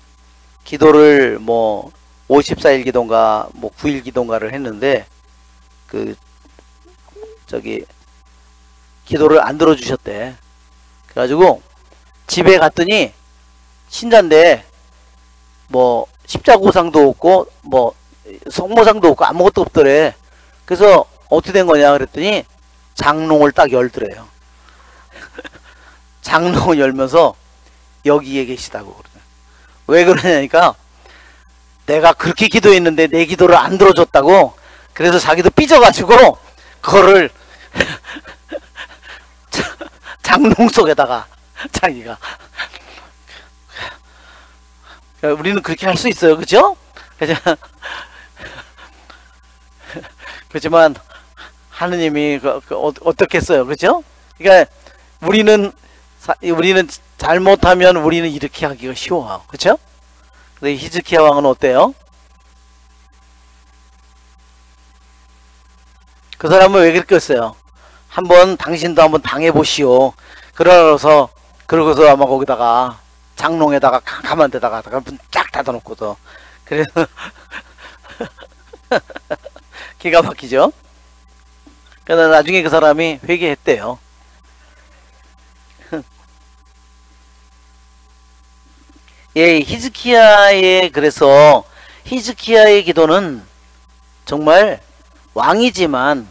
기도를 뭐 54일 기도인가 뭐 9일 기도인가를 했는데 기도를 안 들어주셨대. 그래가지고 집에 갔더니 신자인데 뭐 십자고상도 없고 뭐 성모상도 없고 아무것도 없더래. 그래서 어떻게 된 거냐 그랬더니 장롱을 딱 열더래요. 장롱을 열면서 여기에 계시다고 그러네. 왜 그러냐니까 내가 그렇게 기도했는데 내 기도를 안 들어줬다고. 그래서 자기도 삐져가지고 그거를 장롱 속에다가 자기가 우리는 그렇게 할 수 있어요. 그죠? 그렇지만 하느님이 어떻겠어요. 그죠? 그러니까 우리는 잘못하면 우리는 이렇게 하기가 쉬워요. 그죠? 근데 히즈키야 왕은 어때요? 그 사람은 왜 그랬겠어요? 한번 당신도 한번 당해보시오. 그러고서 아마 거기다가 장롱에다가 캄캄한 데다가 문 쫙 닫아놓고서 그래서 기가 막히죠. 그러나 나중에 그 사람이 회개했대요. 예, 그래서 히즈키야의 기도는 정말 왕이지만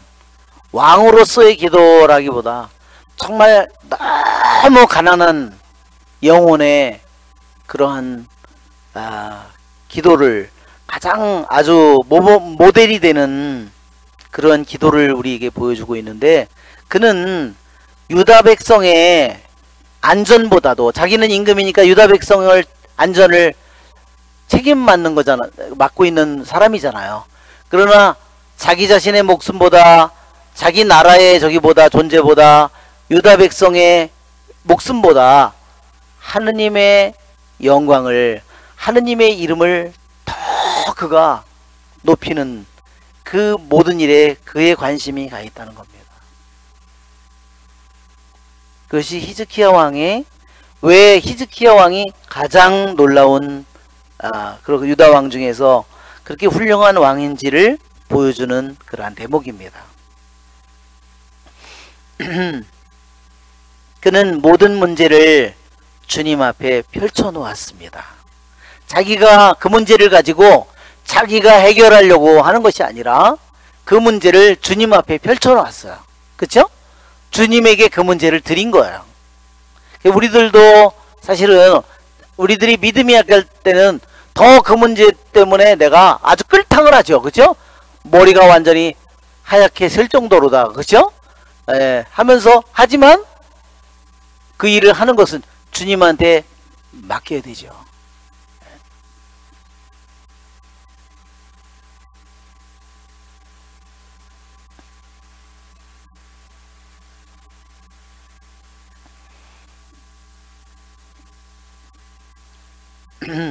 왕으로서의 기도라기보다 정말 너무 가난한 영혼의 그러한 기도를 가장 아주 모델이 되는 그런 기도를 우리에게 보여주고 있는데, 그는 유다 백성의 안전보다도 자기는 임금이니까 유다 백성을 안전을 책임 맡고 있는 사람이잖아요. 그러나 자기 자신의 목숨보다 자기 나라의 존재보다 유다 백성의 목숨보다 하느님의 영광을, 하느님의 이름을 더 그가 높이는 그 모든 일에 그의 관심이 가 있다는 겁니다. 그것이 히즈키야 왕의, 왜 히즈키야 왕이 가장 놀라운 그리고 유다 왕 중에서 그렇게 훌륭한 왕인지를 보여주는 그러한 대목입니다. 그는 모든 문제를 주님 앞에 펼쳐 놓았습니다. 자기가 그 문제를 가지고 자기가 해결하려고 하는 것이 아니라 그 문제를 주님 앞에 펼쳐 놓았어요. 그렇죠? 주님에게 그 문제를 드린 거예요. 우리들도 사실은 우리들이 믿음이 약할 때는 더 그 문제 때문에 내가 아주 끌탕을 하죠. 그죠? 머리가 완전히 하얗게 셀 정도로다. 그죠? 하면서, 하지만 그 일을 하는 것은 주님한테 맡겨야 되죠.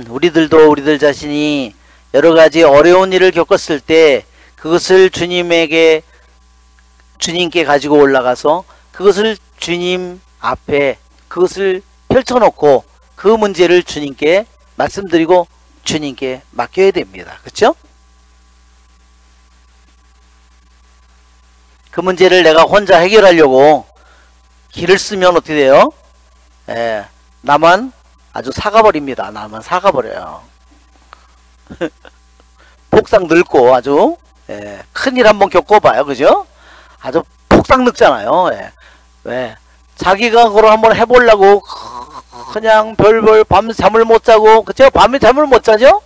우리들도 우리들 자신이 여러 가지 어려운 일을 겪었을 때 그것을 주님께 가지고 올라가서 그것을 주님 앞에 그것을 펼쳐놓고 그 문제를 주님께 말씀드리고 주님께 맡겨야 됩니다. 그렇죠? 그 문제를 내가 혼자 해결하려고 길을 쓰면 어떻게 돼요? 나만 아주 사가버립니다. 나만 사가버려요. 폭삭 늙고 아주 큰일 한번 겪어봐요. 그죠? 아주 폭삭 늙잖아요. 왜? 자기가 그걸 한번 해보려고 그냥 별별 밤 잠을 못 자고, 그쵸? 밤에 잠을 못 자죠?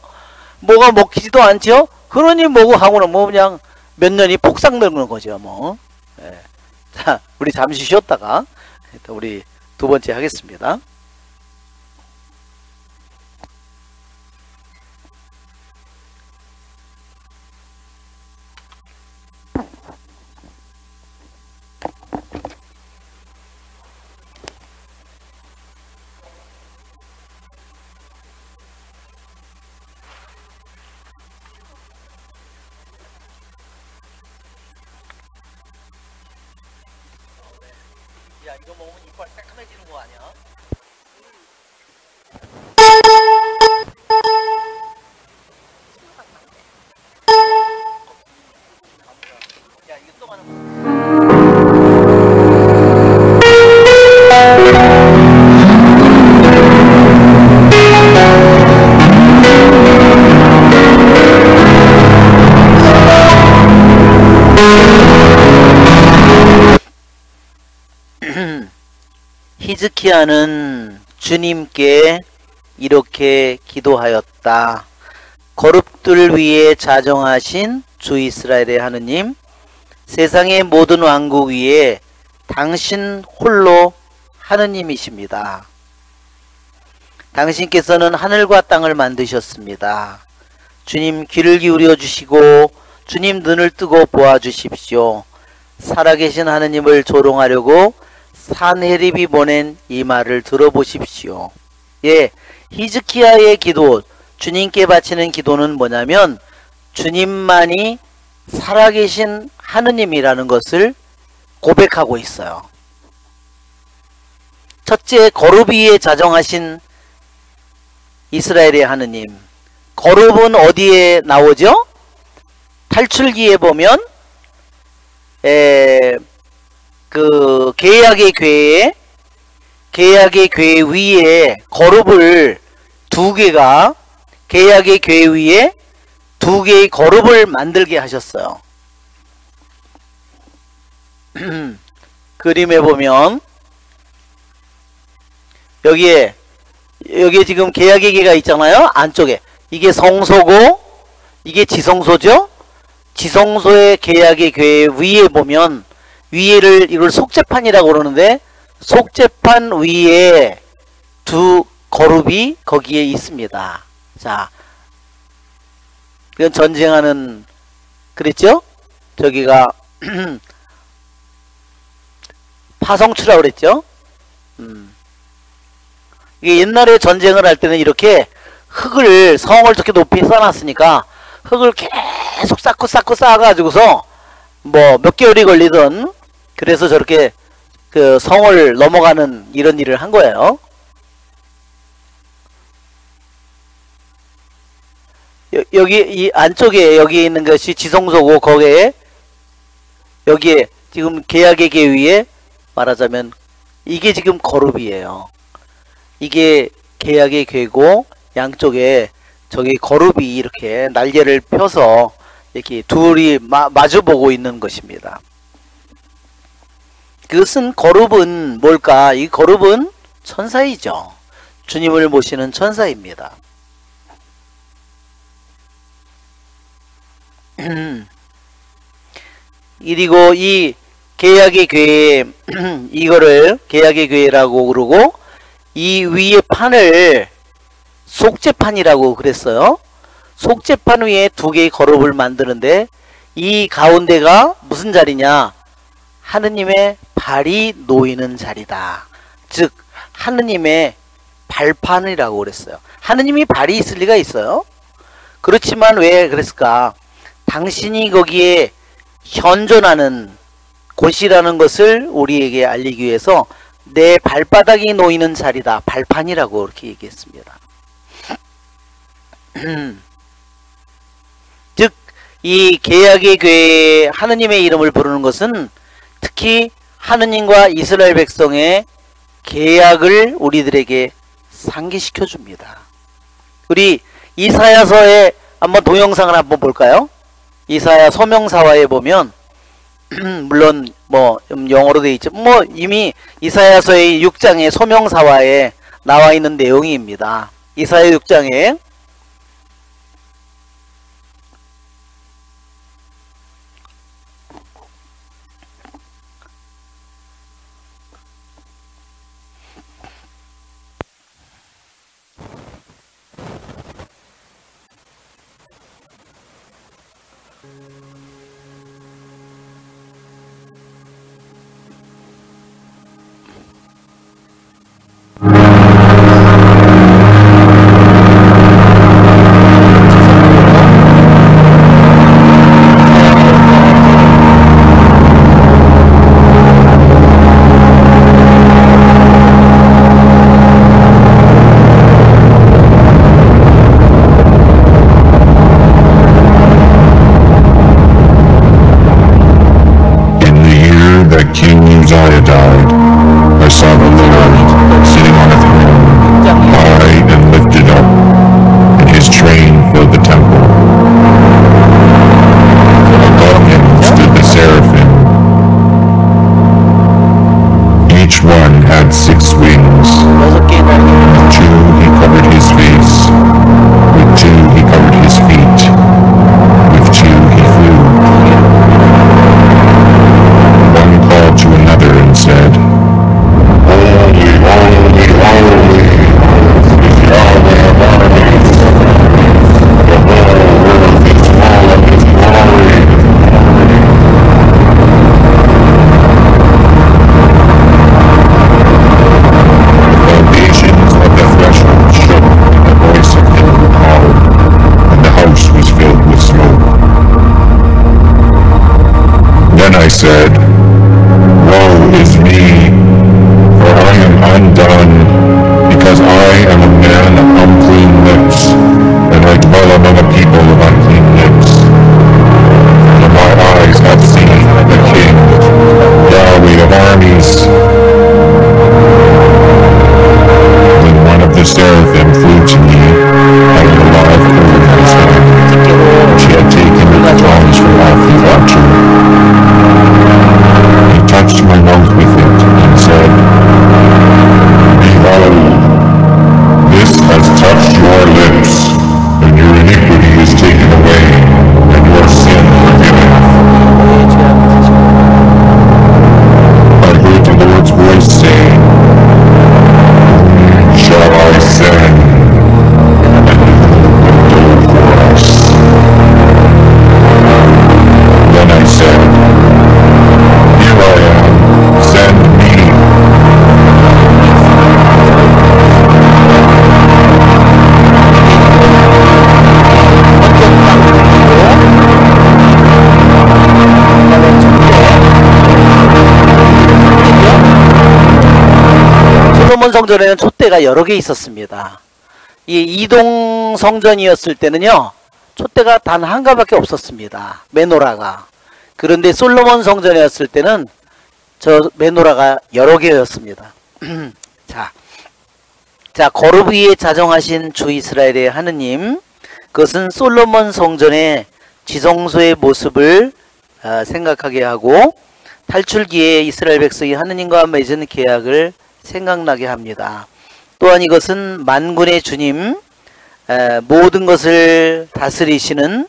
뭐가 먹히지도 않죠? 그러니 뭐고 하고는 뭐 그냥 몇 년이 폭삭 늙는 거죠. 뭐. 자, 우리 잠시 쉬었다가 우리 두 번째 하겠습니다. 야, 이거 먹으면 이빨 새카매지는 거 아니야? 야, 이거 또 가는 거. 히즈키야는 주님께 이렇게 기도하였다. 거룩들 위에 자정하신 주 이스라엘의 하느님, 세상의 모든 왕국 위에 당신 홀로 하느님이십니다. 당신께서는 하늘과 땅을 만드셨습니다. 주님 귀를 기울여 주시고 주님 눈을 뜨고 보아 주십시오. 살아계신 하느님을 조롱하려고 산헤립이 보낸 이 말을 들어보십시오. 히즈키야의 기도, 주님께 바치는 기도는 뭐냐면 주님만이 살아계신 하느님이라는 것을 고백하고 있어요. 첫째, 거룩 위에 자정하신 이스라엘의 하느님. 거룩은 어디에 나오죠? 탈출기에 보면 그 계약의 궤 위에 거룹을 두 개가, 계약의 궤 위에 두 개의 거룹을 만들게 하셨어요. 그림에 보면 여기에 지금 계약의 궤가 있잖아요. 안쪽에 이게 성소고 이게 지성소죠. 지성소의 계약의 궤 위에 보면 위에를 이걸 속죄판이라고 그러는데 속죄판 위에 두 거룹이 거기에 있습니다. 자, 그건 전쟁하는, 그랬죠? 저기가 파성추라고 그랬죠? 이게 옛날에 전쟁을 할 때는 이렇게 흙을 성을 저렇게 높이 쌓아놨으니까 흙을 계속 쌓고 쌓아가지고서 뭐 몇 개월이 걸리든 그래서 저렇게 그 성을 넘어가는 이런 일을 한 거예요. 여기 이 안쪽에 여기 있는 것이 지성소고 거기에 여기에 지금 계약의 계 위에 말하자면 이게 지금 거룹이에요. 이게 계약의 궤고 양쪽에 저기 거룹이 이렇게 날개를 펴서 이렇게 둘이 마주보고 있는 것입니다. 그것은 거룹은 뭘까? 이 거룹은 천사이죠. 주님을 모시는 천사입니다. 그리고 이 계약의 궤 이거를 계약의 궤라고 그러고 이 위에 판을 속죄판이라고 그랬어요. 속죄판 위에 두 개의 거룹을 만드는데 이 가운데가 무슨 자리냐? 하느님의 발이 놓이는 자리다. 즉 하느님의 발판이라고 그랬어요. 하느님이 발이 있을 리가 있어요? 그렇지만 왜 그랬을까? 당신이 거기에 현존하는 곳이라는 것을 우리에게 알리기 위해서 내 발바닥이 놓이는 자리다. 발판이라고 이렇게 얘기했습니다. 즉 이 계약의 궤에 하느님의 이름을 부르는 것은 특히 하느님과 이스라엘 백성의 계약을 우리들에게 상기시켜 줍니다. 우리 이사야서에 한번 동영상을 한번 볼까요? 이사야 서명사화에 보면 물론 뭐 영어로 되어 있죠. 뭐 이미 이사야서의 6장의 서명사화에 나와 있는 내용입니다. 이사야 6장에
King Uzziah died, I saw the Lord sitting on a throne, high and lifted up, and his train filled the temple. Above him stood the seraphim. Each one had 6 wings. With 2 he covered his face, with 2 he covered his feet, with 2 he flew. To another and said, Holy, holy, holy is Yahweh of armies. The whole earth is full of his glory. The foundations of the threshold shook, and the voice of him who called, and the house was filled with smoke. Then I said, Woe is me, for I am undone, because I am a man of unclean lips, and I dwell among a people of unclean lips. For my eyes have seen the King, Yahweh of armies. Then one of the seraphim flew to me, having a live coal in his hand. She had taken the tongs from off the altar.
솔로몬 성전에는 촛대가 여러 개 있었습니다. 이 이동 성전이었을 때는요, 촛대가 단 한 가밖에 없었습니다. 메노라가. 그런데 솔로몬 성전이었을 때는 저 메노라가 여러 개였습니다. 자, 거룩 위에 자정하신 주 이스라엘의 하느님, 그것은 솔로몬 성전의 지성소의 모습을 생각하게 하고 탈출기에 이스라엘 백성이 하느님과 맺은 계약을 생각나게 합니다. 또한 이것은 만군의 주님, 모든 것을 다스리시는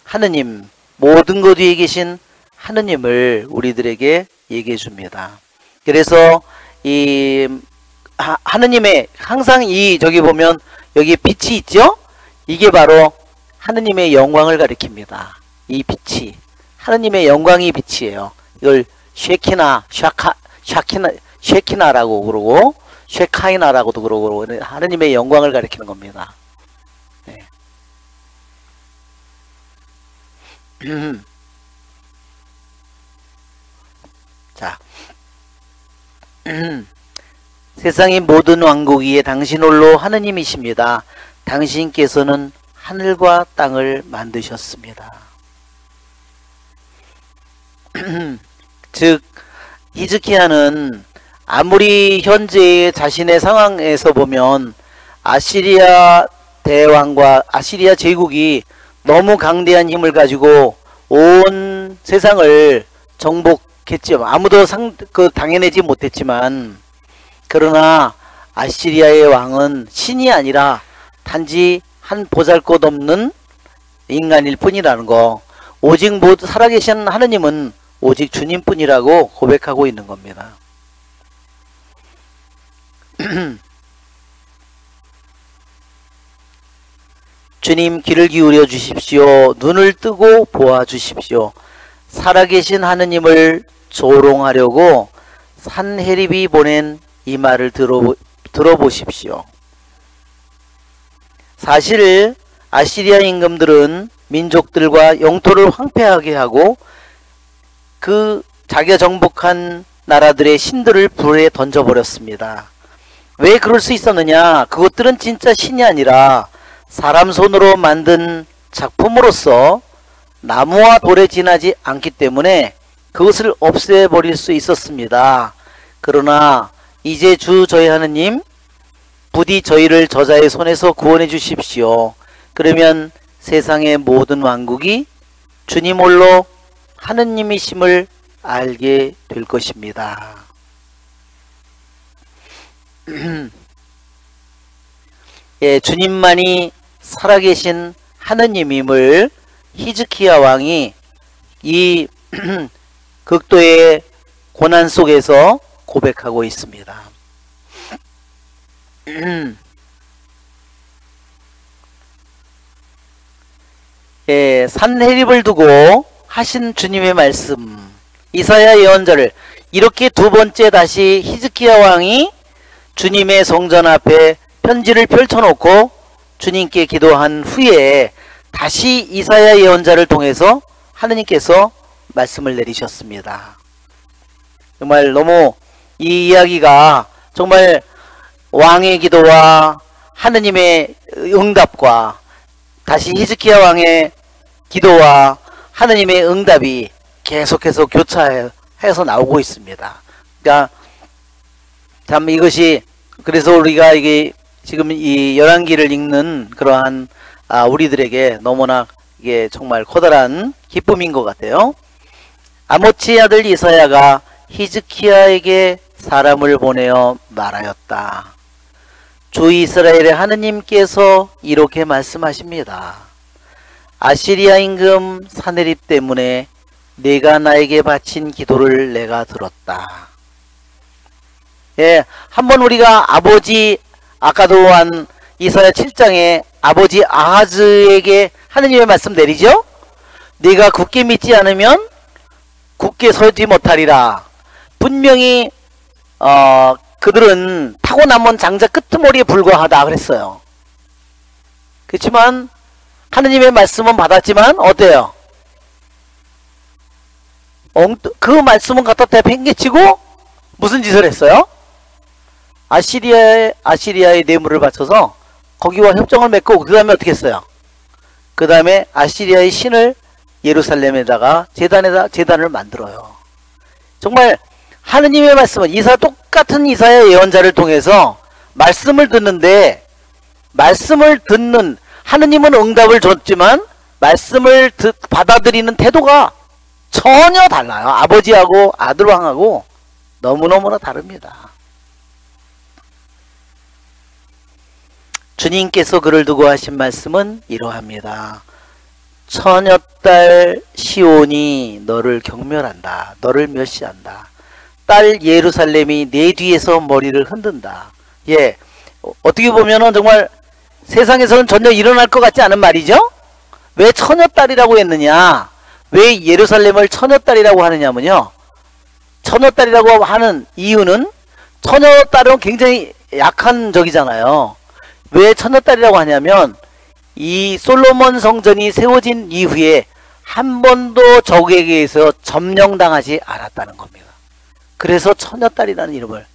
하느님, 모든 것 위에 계신 하느님을 우리들에게 얘기해 줍니다. 그래서 이 하느님의 항상 이 저기 보면 여기 빛이 있죠? 이게 바로 하느님의 영광을 가리킵니다. 이 빛이 하느님의 영광이 빛이에요. 이걸 쉐키나라고 그러고 쉐카이나라고도 그러고 하느님의 영광을 가리키는 겁니다. 네. 자, 세상의 모든 왕국 위에 당신 홀로 하느님이십니다. 당신께서는 하늘과 땅을 만드셨습니다. 즉 히즈키야는 아무리 현재의 자신의 상황에서 보면 아시리아 대왕과 아시리아 제국이 너무 강대한 힘을 가지고 온 세상을 정복했죠. 아무도 당해내지 못했지만, 그러나 아시리아의 왕은 신이 아니라 단지 한 보잘것없는 인간일 뿐이라는 거, 오직 살아계신 하느님은 오직 주님뿐이라고 고백하고 있는 겁니다. 주님, 귀를 기울여 주십시오. 눈을 뜨고 보아 주십시오. 살아계신 하느님을 조롱하려고 산헤립이 보낸 이 말을 들어보십시오. 사실 아시리아 임금들은 민족들과 영토를 황폐하게 하고 그 자기가 정복한 나라들의 신들을 불에 던져버렸습니다. 왜 그럴 수 있었느냐? 그것들은 진짜 신이 아니라 사람 손으로 만든 작품으로서 나무와 돌에 지나지 않기 때문에 그것을 없애버릴 수 있었습니다. 그러나 이제 주 저희 하느님, 부디 저희를 저자의 손에서 구원해 주십시오. 그러면 세상의 모든 왕국이 주님 홀로 하느님이심을 알게 될 것입니다. 예, 주님만이 살아계신 하느님임을 히즈키야 왕이 이 극도의 고난 속에서 고백하고 있습니다. 예, 산헤립을 두고 하신 주님의 말씀, 이사야 예언자를 이렇게 두 번째 다시 히즈키야 왕이 주님의 성전 앞에 편지를 펼쳐놓고 주님께 기도한 후에 다시 이사야 예언자를 통해서 하느님께서 말씀을 내리셨습니다. 정말 너무 이 이야기가 정말 왕의 기도와 하느님의 응답과 다시 히즈키야 왕의 기도와 하느님의 응답이 계속해서 교차해서 나오고 있습니다. 그러니까 참 이것이, 그래서 우리가 이게 지금 이 열왕기를 읽는 그러한 우리들에게 너무나 이게 정말 커다란 기쁨인 것 같아요. 아모츠의 아들 이사야가 히즈키야에게 사람을 보내어 말하였다. 주 이스라엘의 하느님께서 이렇게 말씀하십니다. 아시리아 임금 산헤립 때문에 내가 나에게 바친 기도를 내가 들었다. 예, 한번 우리가 아버지, 아까도 한 이사야 7장에 아버지 아하즈에게 하느님의 말씀 내리죠? 네가 굳게 믿지 않으면 굳게 서지 못하리라. 분명히 그들은 타고남은 장자 끄트머리에 불과하다 그랬어요. 그렇지만 하느님의 말씀은 받았지만 어때요? 그 말씀은 갖다 대팽개치고 무슨 짓을 했어요? 아시리아의 뇌물을 바쳐서 거기와 협정을 맺고 그 다음에 어떻게 했어요? 그 다음에 아시리아의 신을 예루살렘에다가 제단을 만들어요. 정말 하느님의 말씀은 똑같은 이사야 예언자를 통해서 말씀을 듣는데, 말씀을 듣는 하느님은 응답을 줬지만 말씀을 받아들이는 태도가 전혀 달라요. 아버지하고 아들왕하고 너무너무나 다릅니다. 주님께서 그를 두고 하신 말씀은 이러합니다. 처녀딸 시온이 너를 경멸한다. 너를 멸시한다. 딸 예루살렘이 내 뒤에서 머리를 흔든다. 예, 어떻게 보면은 정말 세상에서는 전혀 일어날 것 같지 않은 말이죠. 왜 처녀딸이라고 했느냐, 왜 예루살렘을 처녀딸이라고 하느냐면요, 처녀딸이라고 하는 이유는 처녀딸은 굉장히 약한 적이잖아요. 왜 처녀딸이라고 하냐면 이 솔로몬 성전이 세워진 이후에 한 번도 적에게 의해서 점령당하지 않았다는 겁니다. 그래서 처녀딸이라는 이름을,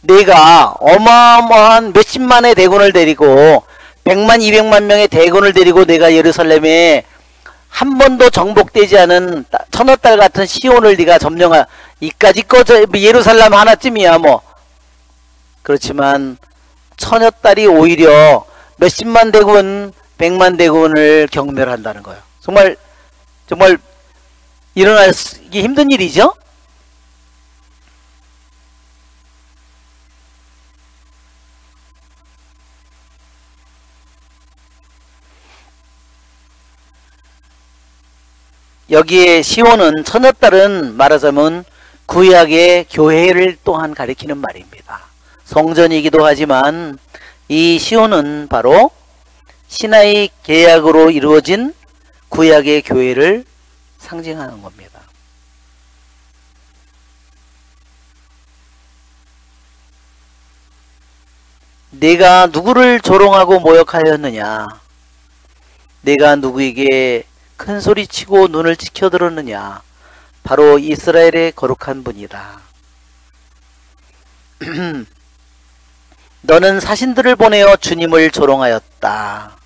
내가 어마어마한 몇십만의 대군을 데리고 100만 200만 명의 대군을 데리고 내가 예루살렘에 한 번도 정복되지 않은 처녀딸 같은 시온을 네가 점령할, 이까지 꺼져 예루살렘 하나쯤이야 뭐. 그렇지만 처녀딸이 오히려 몇십만 대군 100만 대군을 경멸한다는 거예요. 정말 일어나기 힘든 일이죠. 여기에 시온은, 처녀딸은 말하자면 구약의 교회를 또한 가리키는 말입니다. 성전이기도 하지만 이 시온은 바로 시나이 계약으로 이루어진 구약의 교회를 상징하는 겁니다. 내가 누구를 조롱하고 모욕하였느냐, 내가 누구에게 큰 소리치고 눈을 치켜들었느냐, 바로 이스라엘의 거룩한 분이다. 너는 사신들을 보내어 주님을 조롱하였다.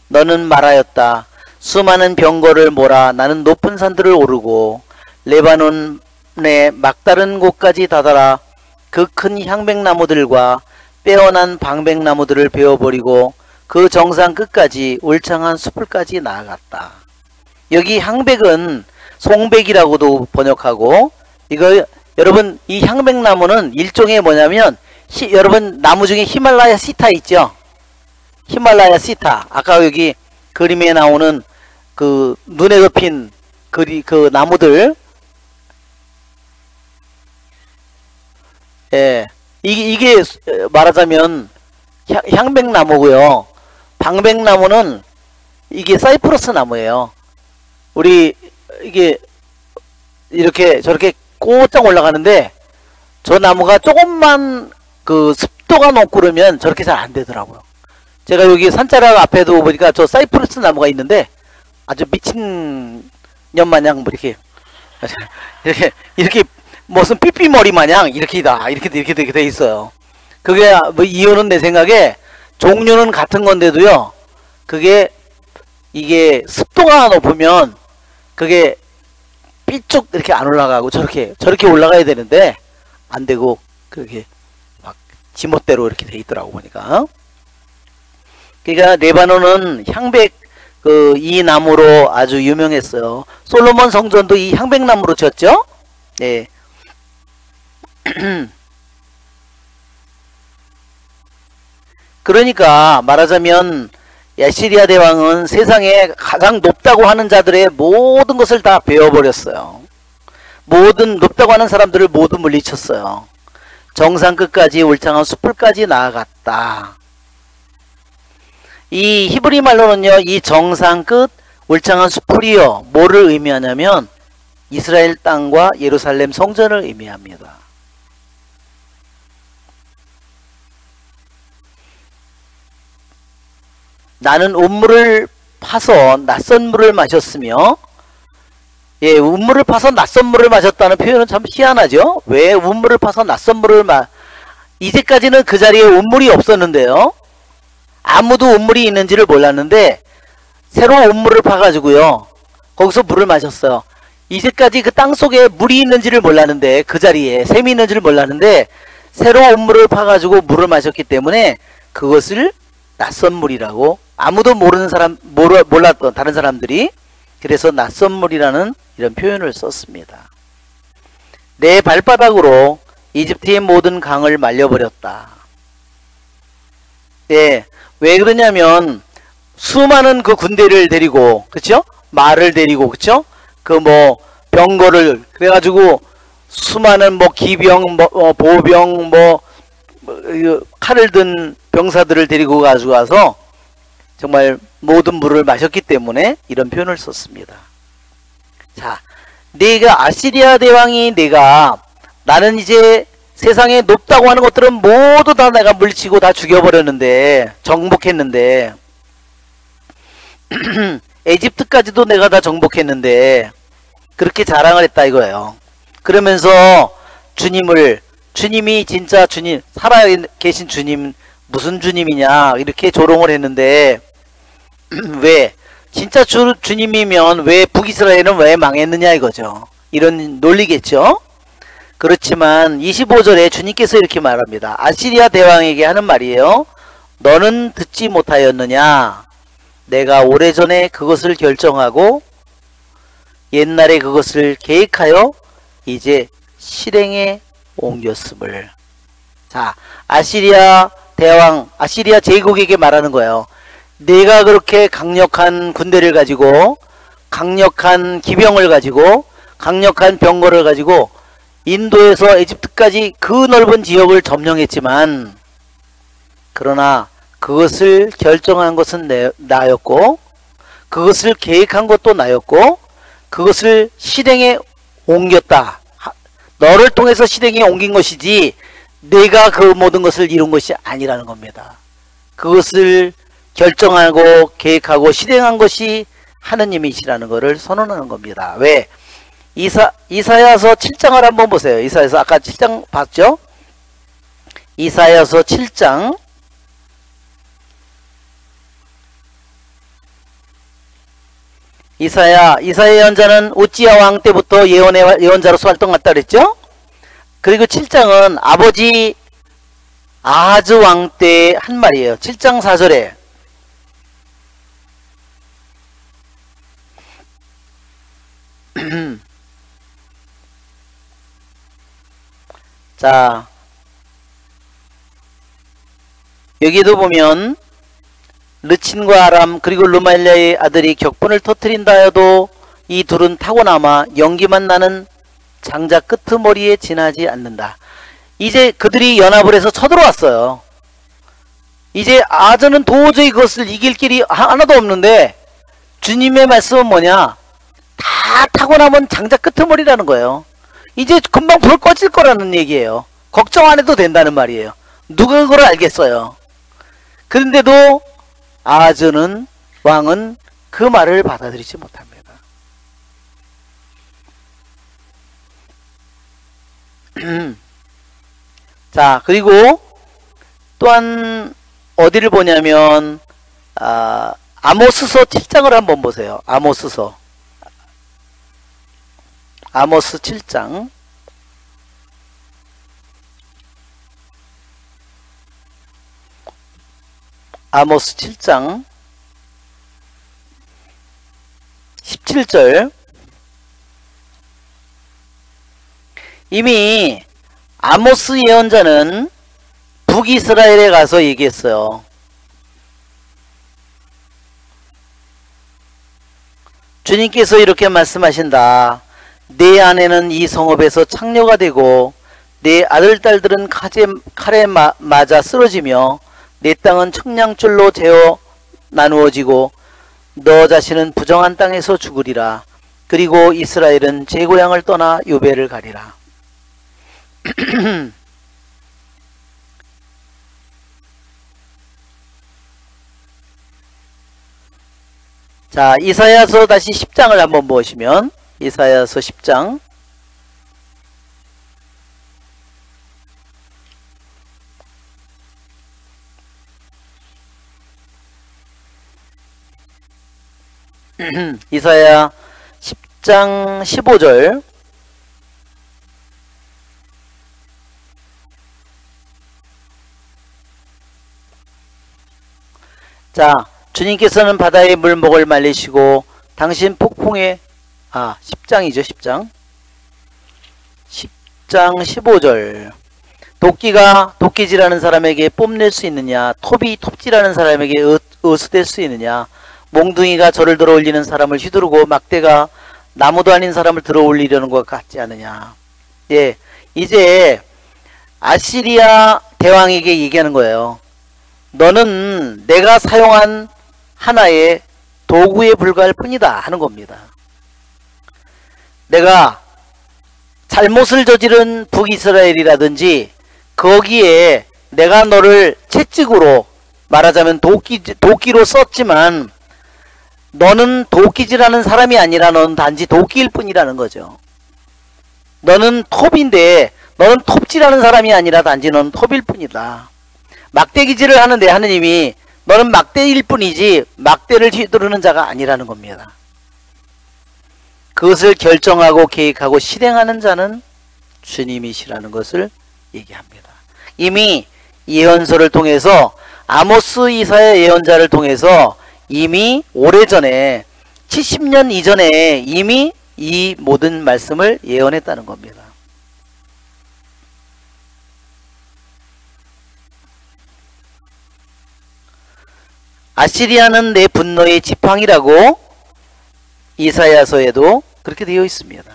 너는 말하였다. 수많은 병거를 몰아 나는 높은 산들을 오르고 레바논의 막다른 곳까지 다다라 그 큰 향백나무들과 빼어난 방백나무들을 베어버리고 그 정상 끝까지 울창한 숲을까지 나아갔다. 여기 향백은 송백이라고도 번역하고, 이거 여러분 이 향백나무는 일종의 뭐냐면, 여러분 나무 중에 히말라야 시타 있죠? 히말라야 시타, 아까 여기 그림에 나오는 그 눈에 덮인 그 나무들, 예, 이게 말하자면 향백나무고요. 방백나무는 이게 사이프러스 나무예요. 우리 이게 이렇게 저렇게 꼬짝 올라가는데, 저 나무가 조금만 그 습도가 높고 그러면 저렇게 잘 안 되더라고요. 제가 여기 산자락 앞에도 보니까 저 사이프러스 나무가 있는데 아주 미친 년 마냥 뭐 이렇게 무슨 삐삐머리 마냥 이렇게 돼 있어요. 그게 뭐 이유는 내 생각에 종류는 같은 건데도요, 이게 습도가 높으면 그게 삐쭉 이렇게 안 올라가고 저렇게 올라가야 되는데 안 되고 그게 막 지멋대로 이렇게 돼 있더라고 보니까. 그러니까 레바논은 향백 이 나무로 아주 유명했어요. 솔로몬 성전도 이 향백나무로 지었죠. 네. 그러니까 말하자면 아시리아 대왕은 세상에 가장 높다고 하는 자들의 모든 것을 다 베어버렸어요. 모든 높다고 하는 사람들을 모두 물리쳤어요. 정상 끝까지 울창한 숲을까지 나아갔다. 이 히브리 말로는요, 이 정상 끝 울창한 숲을이요, 뭐를 의미하냐면 이스라엘 땅과 예루살렘 성전을 의미합니다. 나는 운물을 파서 낯선 물을 마셨으며, 예, 운물을 파서 낯선 물을 마셨다는 표현은 참 희한하죠. 왜 운물을 파서 낯선 물을 이제까지는 그 자리에 운물이 없었는데요. 아무도 운물이 있는지를 몰랐는데 새로 운물을 파가지고요. 거기서 물을 마셨어요. 이제까지 그 땅속에 물이 있는지를 몰랐는데, 그 자리에 샘이 있는지를 몰랐는데 새로 운물을 파가지고 물을 마셨기 때문에 그것을 낯선 물이라고, 아무도 모르는 사람, 몰랐던 다른 사람들이 그래서 낯선 물이라는 이런 표현을 썼습니다. 내 발바닥으로 이집트의 모든 강을 말려버렸다. 예, 왜 그러냐면 수많은 그 군대를 데리고, 그쵸? 말을 데리고, 그쵸? 그 뭐 병거를 그래가지고 수많은 뭐 기병, 보병, 칼을 든 병사들을 데리고 가서 정말 모든 물을 마셨기 때문에 이런 표현을 썼습니다. 자, 내가 아시리아 대왕이 나는 이제 세상에 높다고 하는 것들은 모두 다 내가 물리치고 다 죽여버렸는데, 정복했는데 에집트까지도 내가 다 정복했는데 그렇게 자랑을 했다 이거예요. 그러면서 주님이 진짜 주님, 살아계신 주님, 무슨 주님이냐 이렇게 조롱을 했는데 왜 진짜 주님이면 왜 북이스라엘은 왜 망했느냐 이거죠. 이런 논리겠죠. 그렇지만 25절에 주님께서 이렇게 말합니다. 아시리아 대왕에게 하는 말이에요. 너는 듣지 못하였느냐? 내가 오래전에 그것을 결정하고 옛날에 그것을 계획하여 이제 실행에 옮겼음을. 자, 아시리아 대왕, 아시리아 제국에게 말하는 거예요. 내가 그렇게 강력한 군대를 가지고, 강력한 기병을 가지고, 강력한 병거를 가지고 인도에서 에집트까지 그 넓은 지역을 점령했지만, 그러나 그것을 결정한 것은 나였고, 그것을 계획한 것도 나였고, 그것을 실행에 옮겼다. 너를 통해서 실행에 옮긴 것이지 내가 그 모든 것을 이룬 것이 아니라는 겁니다. 그것을 결정하고 계획하고 실행한 것이 하느님이시라는 것을 선언하는 겁니다. 왜? 이사야서 7장을 한번 보세요. 이사야서 아까 7장 봤죠? 이사야서 7장 이사야 예언자는 우찌야 왕 때부터 예언자로서 활동했다 그랬죠? 그리고 7장은 아버지 아하즈 왕 때 한 말이에요. 7장 4절에 자, 여기도 보면 르친과 아람 그리고 르말리아의 아들이 격분을 터뜨린다 해도 이 둘은 타고나마 연기만 나는 장자 끄트머리에 지나지 않는다. 이제 그들이 연합을 해서 쳐들어왔어요. 이제 아저는 도저히 그것을 이길 길이 하나도 없는데 주님의 말씀은 뭐냐? 다 타고나면 장자 끄트머리라는 거예요. 이제 금방 불 꺼질 거라는 얘기예요. 걱정 안 해도 된다는 말이에요. 누가 그걸 알겠어요. 그런데도 아하즈는 왕은 그 말을 받아들이지 못합니다. 자, 그리고 또한 어디를 보냐면 아모스서 7장을 한번 보세요. 아모스 7장 아모스 7장 17절. 이미 아모스 예언자는 북이스라엘에 가서 얘기했어요. 주님께서 이렇게 말씀하신다. 내 아내는 이 성읍에서 창녀가 되고 내 아들 딸들은 칼에 맞아 쓰러지며 내 땅은 청량줄로 재어 나누어지고 너 자신은 부정한 땅에서 죽으리라. 그리고 이스라엘은 제 고향을 떠나 요배를 가리라. 자, 이사야서 다시 10장을 한번 보시면 이사야서 10장 이사야 10장 15절. 자, 주님께서는 바다의 물목을 말리시고 당신 폭풍에 10장이죠. 10장 15절. 도끼가 도끼질하는 사람에게 뽐낼 수 있느냐, 톱이 톱질하는 사람에게 어스댈 수 있느냐, 몽둥이가 절을 들어 올리는 사람을 휘두르고 막대가 나무도 아닌 사람을 들어 올리려는 것 같지 않느냐. 예, 이제 아시리아 대왕에게 얘기하는 거예요. 너는 내가 사용한 하나의 도구에 불과할 뿐이다 하는 겁니다. 내가 잘못을 저지른 북이스라엘이라든지 거기에 내가 너를 채찍으로 말하자면 도끼로 썼지만 너는 도끼질하는 사람이 아니라 너는 단지 도끼일 뿐이라는 거죠. 너는 톱인데 너는 톱질하는 사람이 아니라 단지 너는 톱일 뿐이다. 막대기질을 하는데 하느님이 너는 막대일 뿐이지 막대를 휘두르는 자가 아니라는 겁니다. 그것을 결정하고 계획하고 실행하는 자는 주님이시라는 것을 얘기합니다. 이미 예언서를 통해서 아모스 이사야 예언자를 통해서 이미 오래전에 70년 이전에 이미 이 모든 말씀을 예언했다는 겁니다. 아시리아는 내 분노의 지팡이라고 이사야서에도 그렇게 되어 있습니다.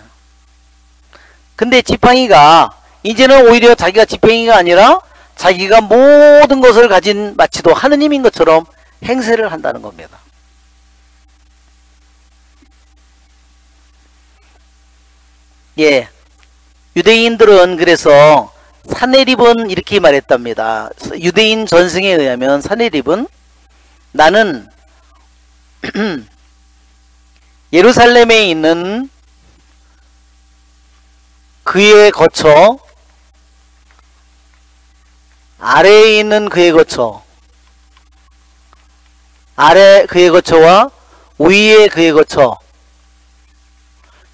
근데 지팡이가 이제는 오히려 자기가 지팡이가 아니라 자기가 모든 것을 가진 마치도 하느님인 것처럼 행세를 한다는 겁니다. 예, 유대인들은 그래서 사네립은 이렇게 말했답니다. 유대인 전승에 의하면 사네립은 나는 예루살렘에 있는 그의 거처, 아래에 있는 그의 거처, 아래 그의 거처와 위에 그의 거처,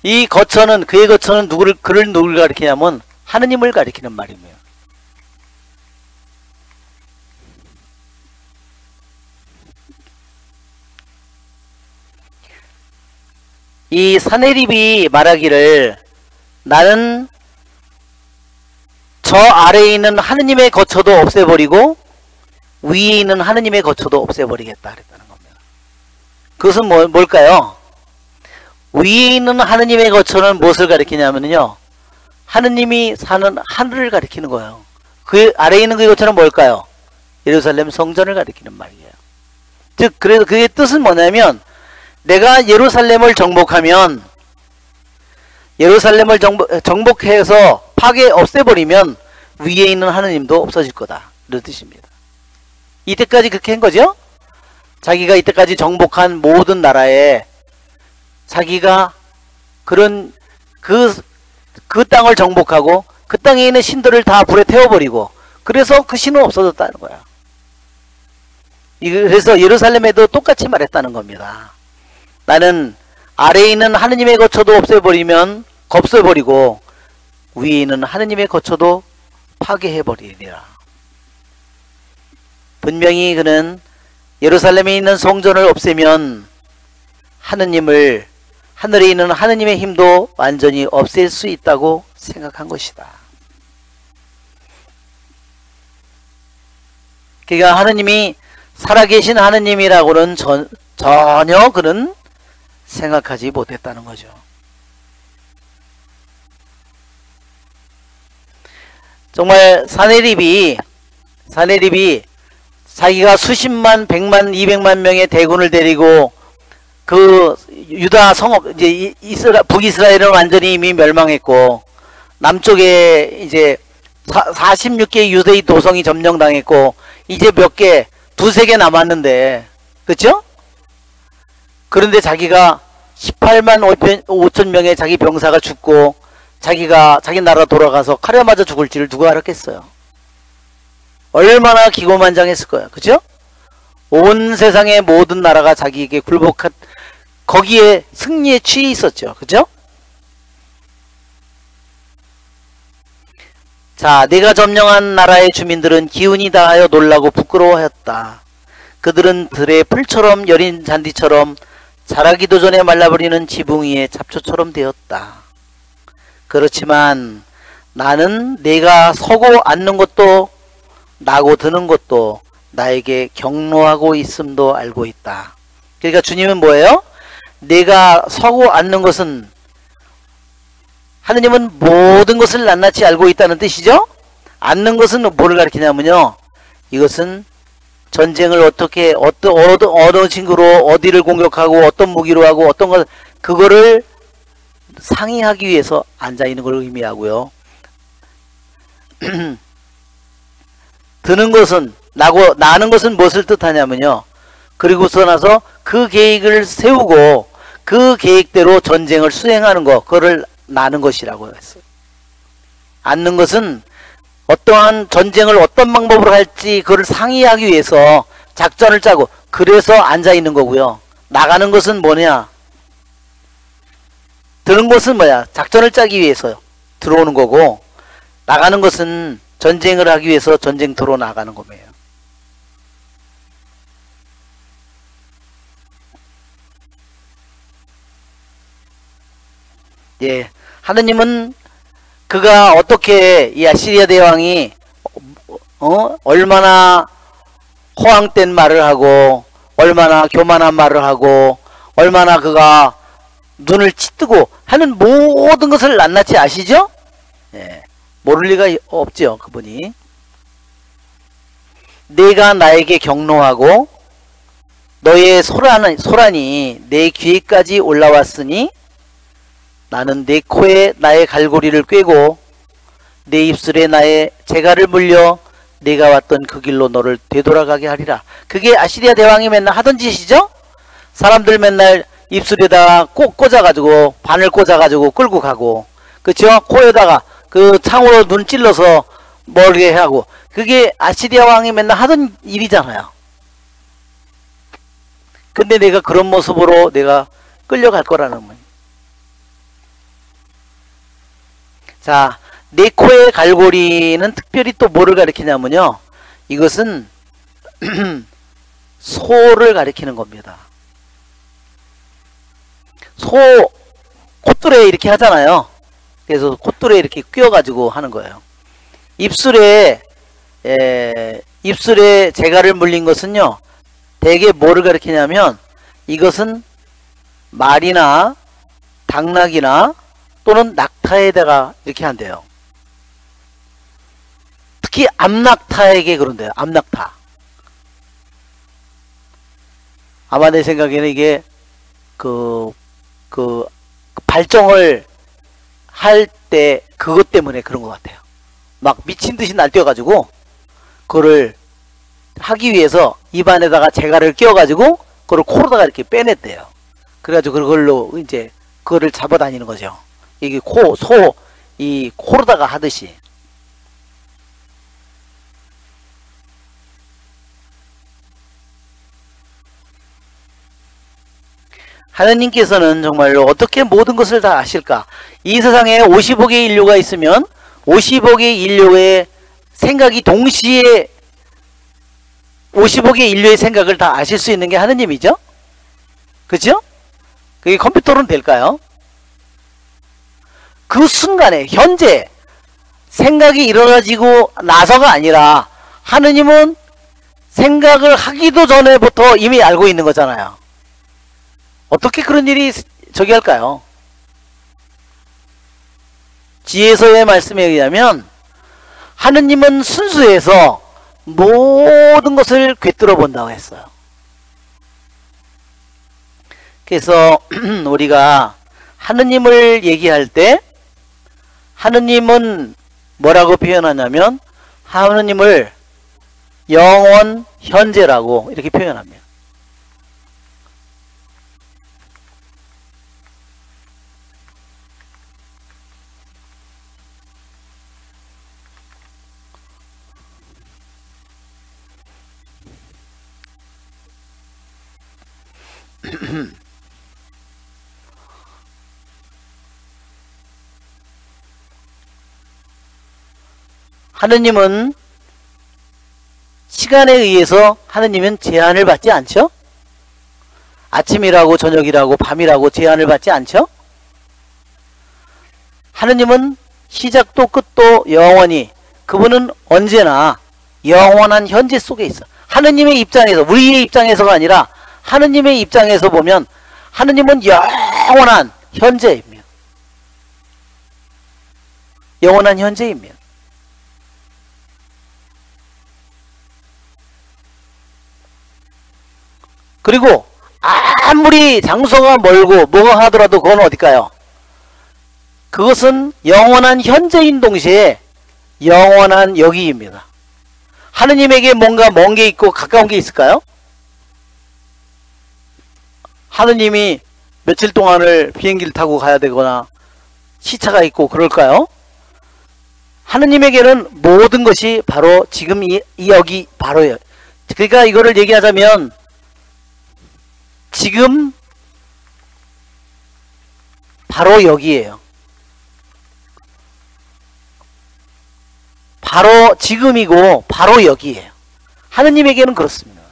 이 거처는 그의 거처는 그를 누구를 가리키냐면 하느님을 가리키는 말입니다. 이 사네립이 말하기를 나는 저 아래에 있는 하느님의 거처도 없애버리고 위에 있는 하느님의 거처도 없애버리겠다 그랬다는 겁니다. 그것은 뭘까요? 위에 있는 하느님의 거처는 무엇을 가리키냐면요, 하느님이 사는 하늘을 가리키는 거예요. 그 아래에 있는 그 거처는 뭘까요? 예루살렘 성전을 가리키는 말이에요. 즉 그래서 그의 뜻은 뭐냐면 내가 예루살렘을 정복하면 예루살렘을 정복해서 파괴 없애버리면 위에 있는 하느님도 없어질 거다 이런 뜻입니다. 이때까지 그렇게 한 거죠. 자기가 이때까지 정복한 모든 나라에 자기가 그런 그 땅을 정복하고 그 땅에 있는 신들을 다 불에 태워버리고 그래서 그 신은 없어졌다는 거야. 그래서 예루살렘에도 똑같이 말했다는 겁니다. 나는 아래에 있는 하느님의 거처도 없애버리고 위에 있는 하느님의 거처도 파괴해버리리라. 분명히 그는 예루살렘에 있는 성전을 없애면 하늘에 있는 하느님의 힘도 완전히 없앨 수 있다고 생각한 것이다. 그러니까 하느님이 살아계신 하느님이라고는 전혀 그는 생각하지 못했다는 거죠. 정말 사네립이 자기가 수십만, 100만, 200만 명의 대군을 데리고 그 유다 성읍 이제 북이스라엘은 완전히 이미 멸망했고 남쪽에 이제 46개의 유대의 도성이 점령당했고 이제 몇 개, 두세 개 남았는데, 그렇죠? 그런데 자기가 18만 5천 명의 자기 병사가 죽고 자기가 자기 나라 돌아가서 칼에 맞아 죽을지를 누가 알았겠어요? 얼마나 기고만장했을 거야, 그죠? 온 세상의 모든 나라가 자기에게 거기에 승리에 취해 있었죠. 그죠? 자, 내가 점령한 나라의 주민들은 기운이 다하여 놀라고 부끄러워하였다. 그들은 들의 풀처럼 여린 잔디처럼 자라기도 전에 말라버리는 지붕 위에 잡초처럼 되었다. 그렇지만 나는 내가 서고 앉는 것도 나고 드는 것도 나에게 경로하고 있음도 알고 있다. 그러니까 주님은 뭐예요? 내가 서고 앉는 것은, 하느님은 모든 것을 낱낱이 알고 있다는 뜻이죠. 앉는 것은 뭐를 가리키냐면요, 이것은 전쟁을 어떻게 어느 친구로 어디를 공격하고 어떤 무기로 하고 어떤 것, 그거를 상의하기 위해서 앉아 있는 걸 의미하고요. 드는 것은, 나는 것은 무엇을 뜻하냐면요, 그리고서 나서 그 계획을 세우고 그 계획대로 전쟁을 수행하는 것, 그거를 나는 것이라고 했어요. 앉는 것은 어떠한 전쟁을 어떤 방법으로 할지 그걸 상의하기 위해서 작전을 짜고, 그래서 앉아 있는 거고요. 나가는 것은 뭐냐, 드는 것은 뭐야, 작전을 짜기 위해서 들어오는 거고, 나가는 것은 전쟁을 하기 위해서 전쟁터로 나가는 거예요. 예, 하느님은 그가 어떻게 이 아시리아 대왕이 얼마나 허황된 말을 하고 얼마나 교만한 말을 하고 얼마나 그가 눈을 치뜨고 하는 모든 것을 낱낱이 아시죠? 예, 모를 리가 없죠. 그분이 내가 나에게 경로하고 너의 소란이 내 귀에까지 올라왔으니 나는 내 코에 나의 갈고리를 꿰고 내 입술에 나의 재갈을 물려 내가 왔던 그 길로 너를 되돌아가게 하리라. 그게 아시리아 대왕이 맨날 하던 짓이죠. 사람들 맨날 입술에다가 꼭 꽂아가지고 바늘 꽂아가지고 끌고 가고, 그쵸? 코에다가 그 창으로 눈 찔러서 멀게 하고, 그게 아시리아 왕이 맨날 하던 일이잖아요. 근데 내가 그런 모습으로 내가 끌려갈 거라는 거예요. 자, 내 코의 갈고리는 특별히 또 뭐를 가리키냐면요, 이것은 소를 가리키는 겁니다. 소 콧뚜레 이렇게 하잖아요. 그래서 콧뚜레 이렇게 끼워가지고 하는 거예요. 입술에 재갈을 물린 것은요, 대개 뭐를 가리키냐면 이것은 말이나 당나귀나 또는 낙타에다가 이렇게 한대요. 특히 암낙타에게 그런데요. 암낙타. 아마 내 생각에는 이게 그 발정을 할 때 그것 때문에 그런 것 같아요. 막 미친 듯이 날뛰어가지고 그거를 하기 위해서 입안에다가 재갈을 끼워가지고 그걸 코로다가 이렇게 빼냈대요. 그래가지고 그걸로 이제 그거를 잡아다니는 거죠. 이게 이 코로다가 하듯이. 하느님께서는 정말로 어떻게 모든 것을 다 아실까? 이 세상에 50억의 인류가 있으면 50억의 인류의 생각이 동시에 50억의 인류의 생각을 다 아실 수 있는 게 하느님이죠? 그죠? 그게 컴퓨터로는 될까요? 그 순간에 현재 생각이 일어나지고 나서가 아니라 하느님은 생각을 하기도 전에부터 이미 알고 있는 거잖아요. 어떻게 그런 일이 저기 할까요? 지혜서의 말씀에 의하면 하느님은 순수해서 모든 것을 꿰뚫어 본다고 했어요. 그래서 우리가 하느님을 얘기할 때 하느님은 뭐라고 표현하냐면 하느님을 영원 현재라고 이렇게 표현합니다. 하느님은 시간에 의해서 하느님은 제한을 받지 않죠? 아침이라고 저녁이라고 밤이라고 제한을 받지 않죠? 하느님은 시작도 끝도 영원히, 그분은 언제나 영원한 현재 속에 있어. 하느님의 입장에서, 우리의 입장에서가 아니라 하느님의 입장에서 보면 하느님은 영원한 현재입니다. 영원한 현재입니다. 그리고 아무리 장소가 멀고 뭐가 하더라도 그건 어딜까요? 그것은 영원한 현재인 동시에 영원한 여기입니다. 하느님에게 뭔가 먼 게 있고 가까운 게 있을까요? 하느님이 며칠 동안을 비행기를 타고 가야 되거나 시차가 있고 그럴까요? 하느님에게는 모든 것이 바로 지금 이 여기 바로예요. 그러니까 이거를 얘기하자면 지금 바로 여기에요. 바로 지금이고 바로 여기에요. 하느님에게는 그렇습니다.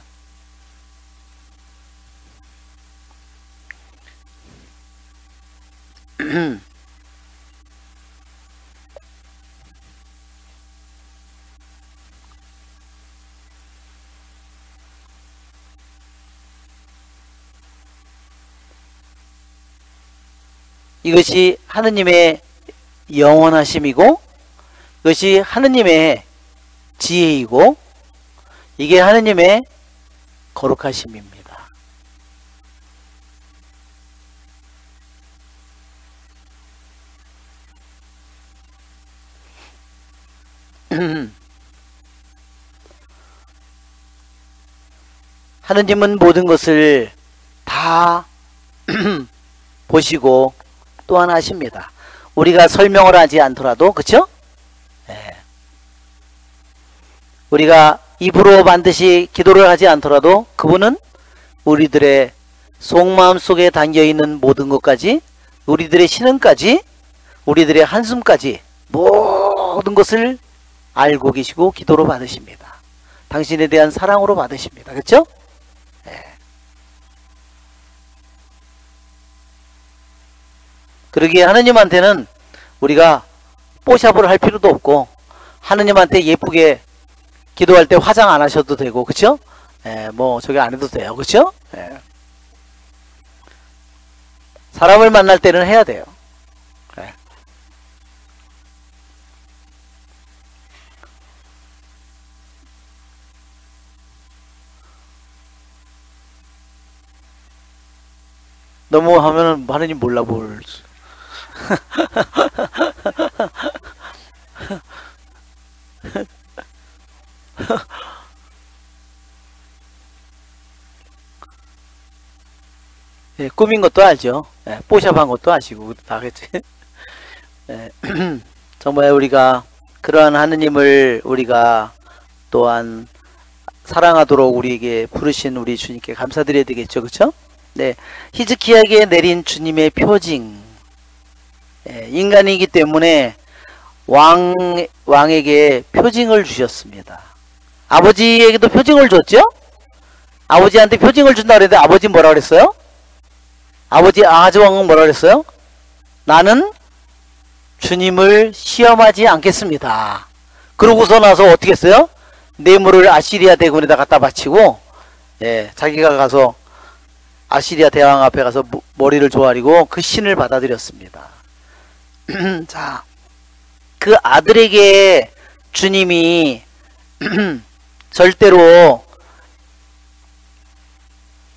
이것이 하느님의 영원하심이고 이것이 하느님의 지혜이고 이게 하느님의 거룩하심입니다. 하느님은 모든 것을 다 보시고 또한 하십니다. 우리가 설명을 하지 않더라도, 그쵸? 네. 우리가 입으로 반드시 기도를 하지 않더라도 그분은 우리들의 속마음 속에 담겨있는 모든 것까지, 우리들의 신음까지, 우리들의 한숨까지 모든 것을 알고 계시고 기도로 받으십니다. 당신에 대한 사랑으로 받으십니다. 그쵸? 네. 그러기에 하느님한테는 우리가 뽀샵을 할 필요도 없고 하느님한테 예쁘게 기도할 때 화장 안 하셔도 되고, 그쵸? 예, 뭐 저기 안 해도 돼요. 그쵸? 예. 사람을 만날 때는 해야 돼요. 예. 너무 하면은 하느님 몰라 볼. 예, 꾸민 것도 알죠. 예, 뽀샵한 것도 아시고 다 그랬지. 예, 정말 우리가 그러한 하느님을 우리가 또한 사랑하도록 우리에게 부르신 우리 주님께 감사드려야 되겠죠. 그쵸? 네, 히즈키야에게 내린 주님의 표징. 예, 인간이기 때문에 왕에게 표징을 주셨습니다. 아버지에게도 표징을 줬죠? 아버지한테 표징을 준다 그랬는데 아버지 뭐라 그랬어요? 아버지 아하즈왕은 뭐라 그랬어요? 나는 주님을 시험하지 않겠습니다. 그러고서 나서 어떻게 했어요? 뇌물을 아시리아 대군에다 갖다 바치고, 예, 자기가 가서 아시리아 대왕 앞에 가서 머리를 조아리고 그 신을 받아들였습니다. 자, 그 아들에게 주님이 절대로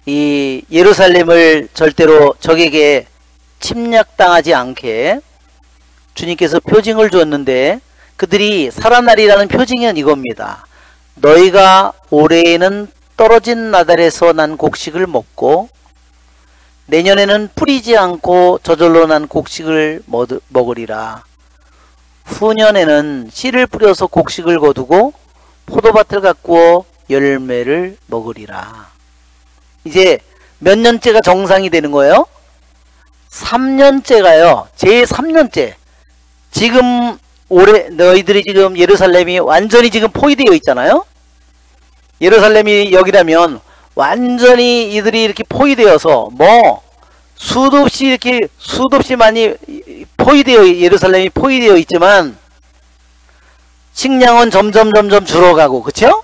이 예루살렘을 절대로 적에게 침략당하지 않게 주님께서 표징을 줬는데 그들이 살아나리라는 표징은 이겁니다. 너희가 올해에는 떨어진 나달에서 난 곡식을 먹고 내년에는 뿌리지 않고 저절로 난 곡식을 먹으리라. 후년에는 씨를 뿌려서 곡식을 거두고 포도밭을 가꾸어 열매를 먹으리라. 이제 몇 년째가 정상이 되는 거예요? 3년째가요. 제3년째. 지금 올해 너희들이 지금 예루살렘이 완전히 지금 포위되어 있잖아요. 예루살렘이 여기라면 완전히 이들이 이렇게 포위되어서 뭐 수도 없이 많이 예루살렘이 포위되어 있지만 식량은 점점 줄어가고, 그쵸?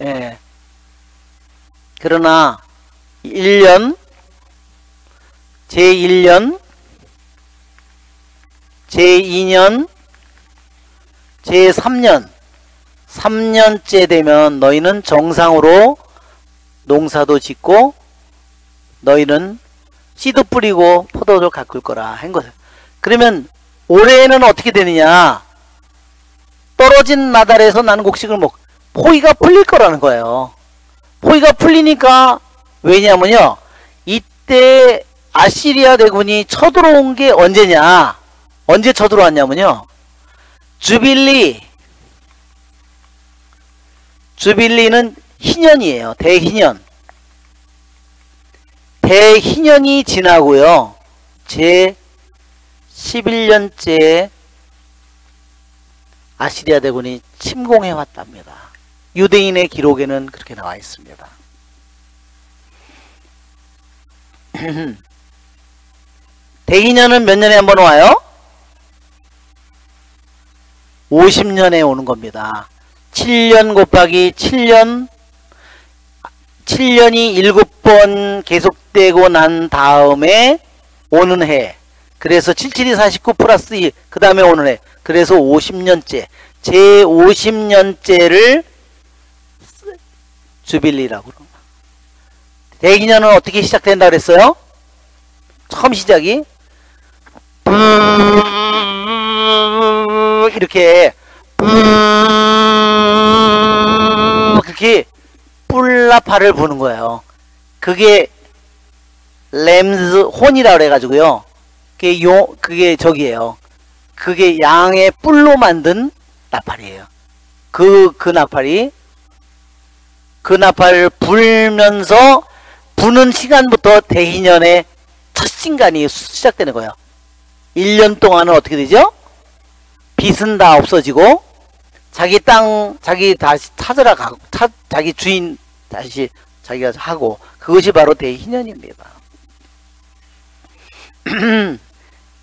예. 그러나 1년, 제1년, 제2년, 제3년, 3년째 되면 너희는 정상으로 농사도 짓고 너희는 씨도 뿌리고 포도도 가꿀 거라 한 거예요. 그러면 올해는 어떻게 되느냐? 떨어진 나달에서 나는 곡식을 포위가 풀릴 거라는 거예요. 포위가 풀리니까, 왜냐면요, 이때 아시리아 대군이 쳐들어온 게 언제냐? 언제 쳐들어왔냐면요, 주빌리는 희년이에요. 대희년. 대희년이 지나고요, 제 11년째 아시리아 대군이 침공해 왔답니다. 유대인의 기록에는 그렇게 나와 있습니다. 대희년은 몇 년에 한 번 와요? 50년에 오는 겁니다. 7년 곱하기 7년이 7번 계속되고 난 다음에 오는 해. 그래서 77이 49 플러스 2, 그 다음에 오는 해. 그래서 50년째. 제 50년째를 주빌리라고 그럽니다. 대기년은 어떻게 시작된다 그랬어요? 처음 시작이 이렇게 그렇게 뿔나파를 부는 거예요. 그게 램즈 혼이라 그래가지고요. 그게 저기예요. 그게 양의 뿔로 만든 나팔이에요. 그 나팔을 불면서 부는 시간부터 대희년의 첫 신간이 시작되는 거예요. 1년 동안은 어떻게 되죠? 빚은 다 없어지고 자기 땅 자기 다시 찾으러 가고 자기 주인 다시 자기가 하고, 그것이 바로 대희년입니다.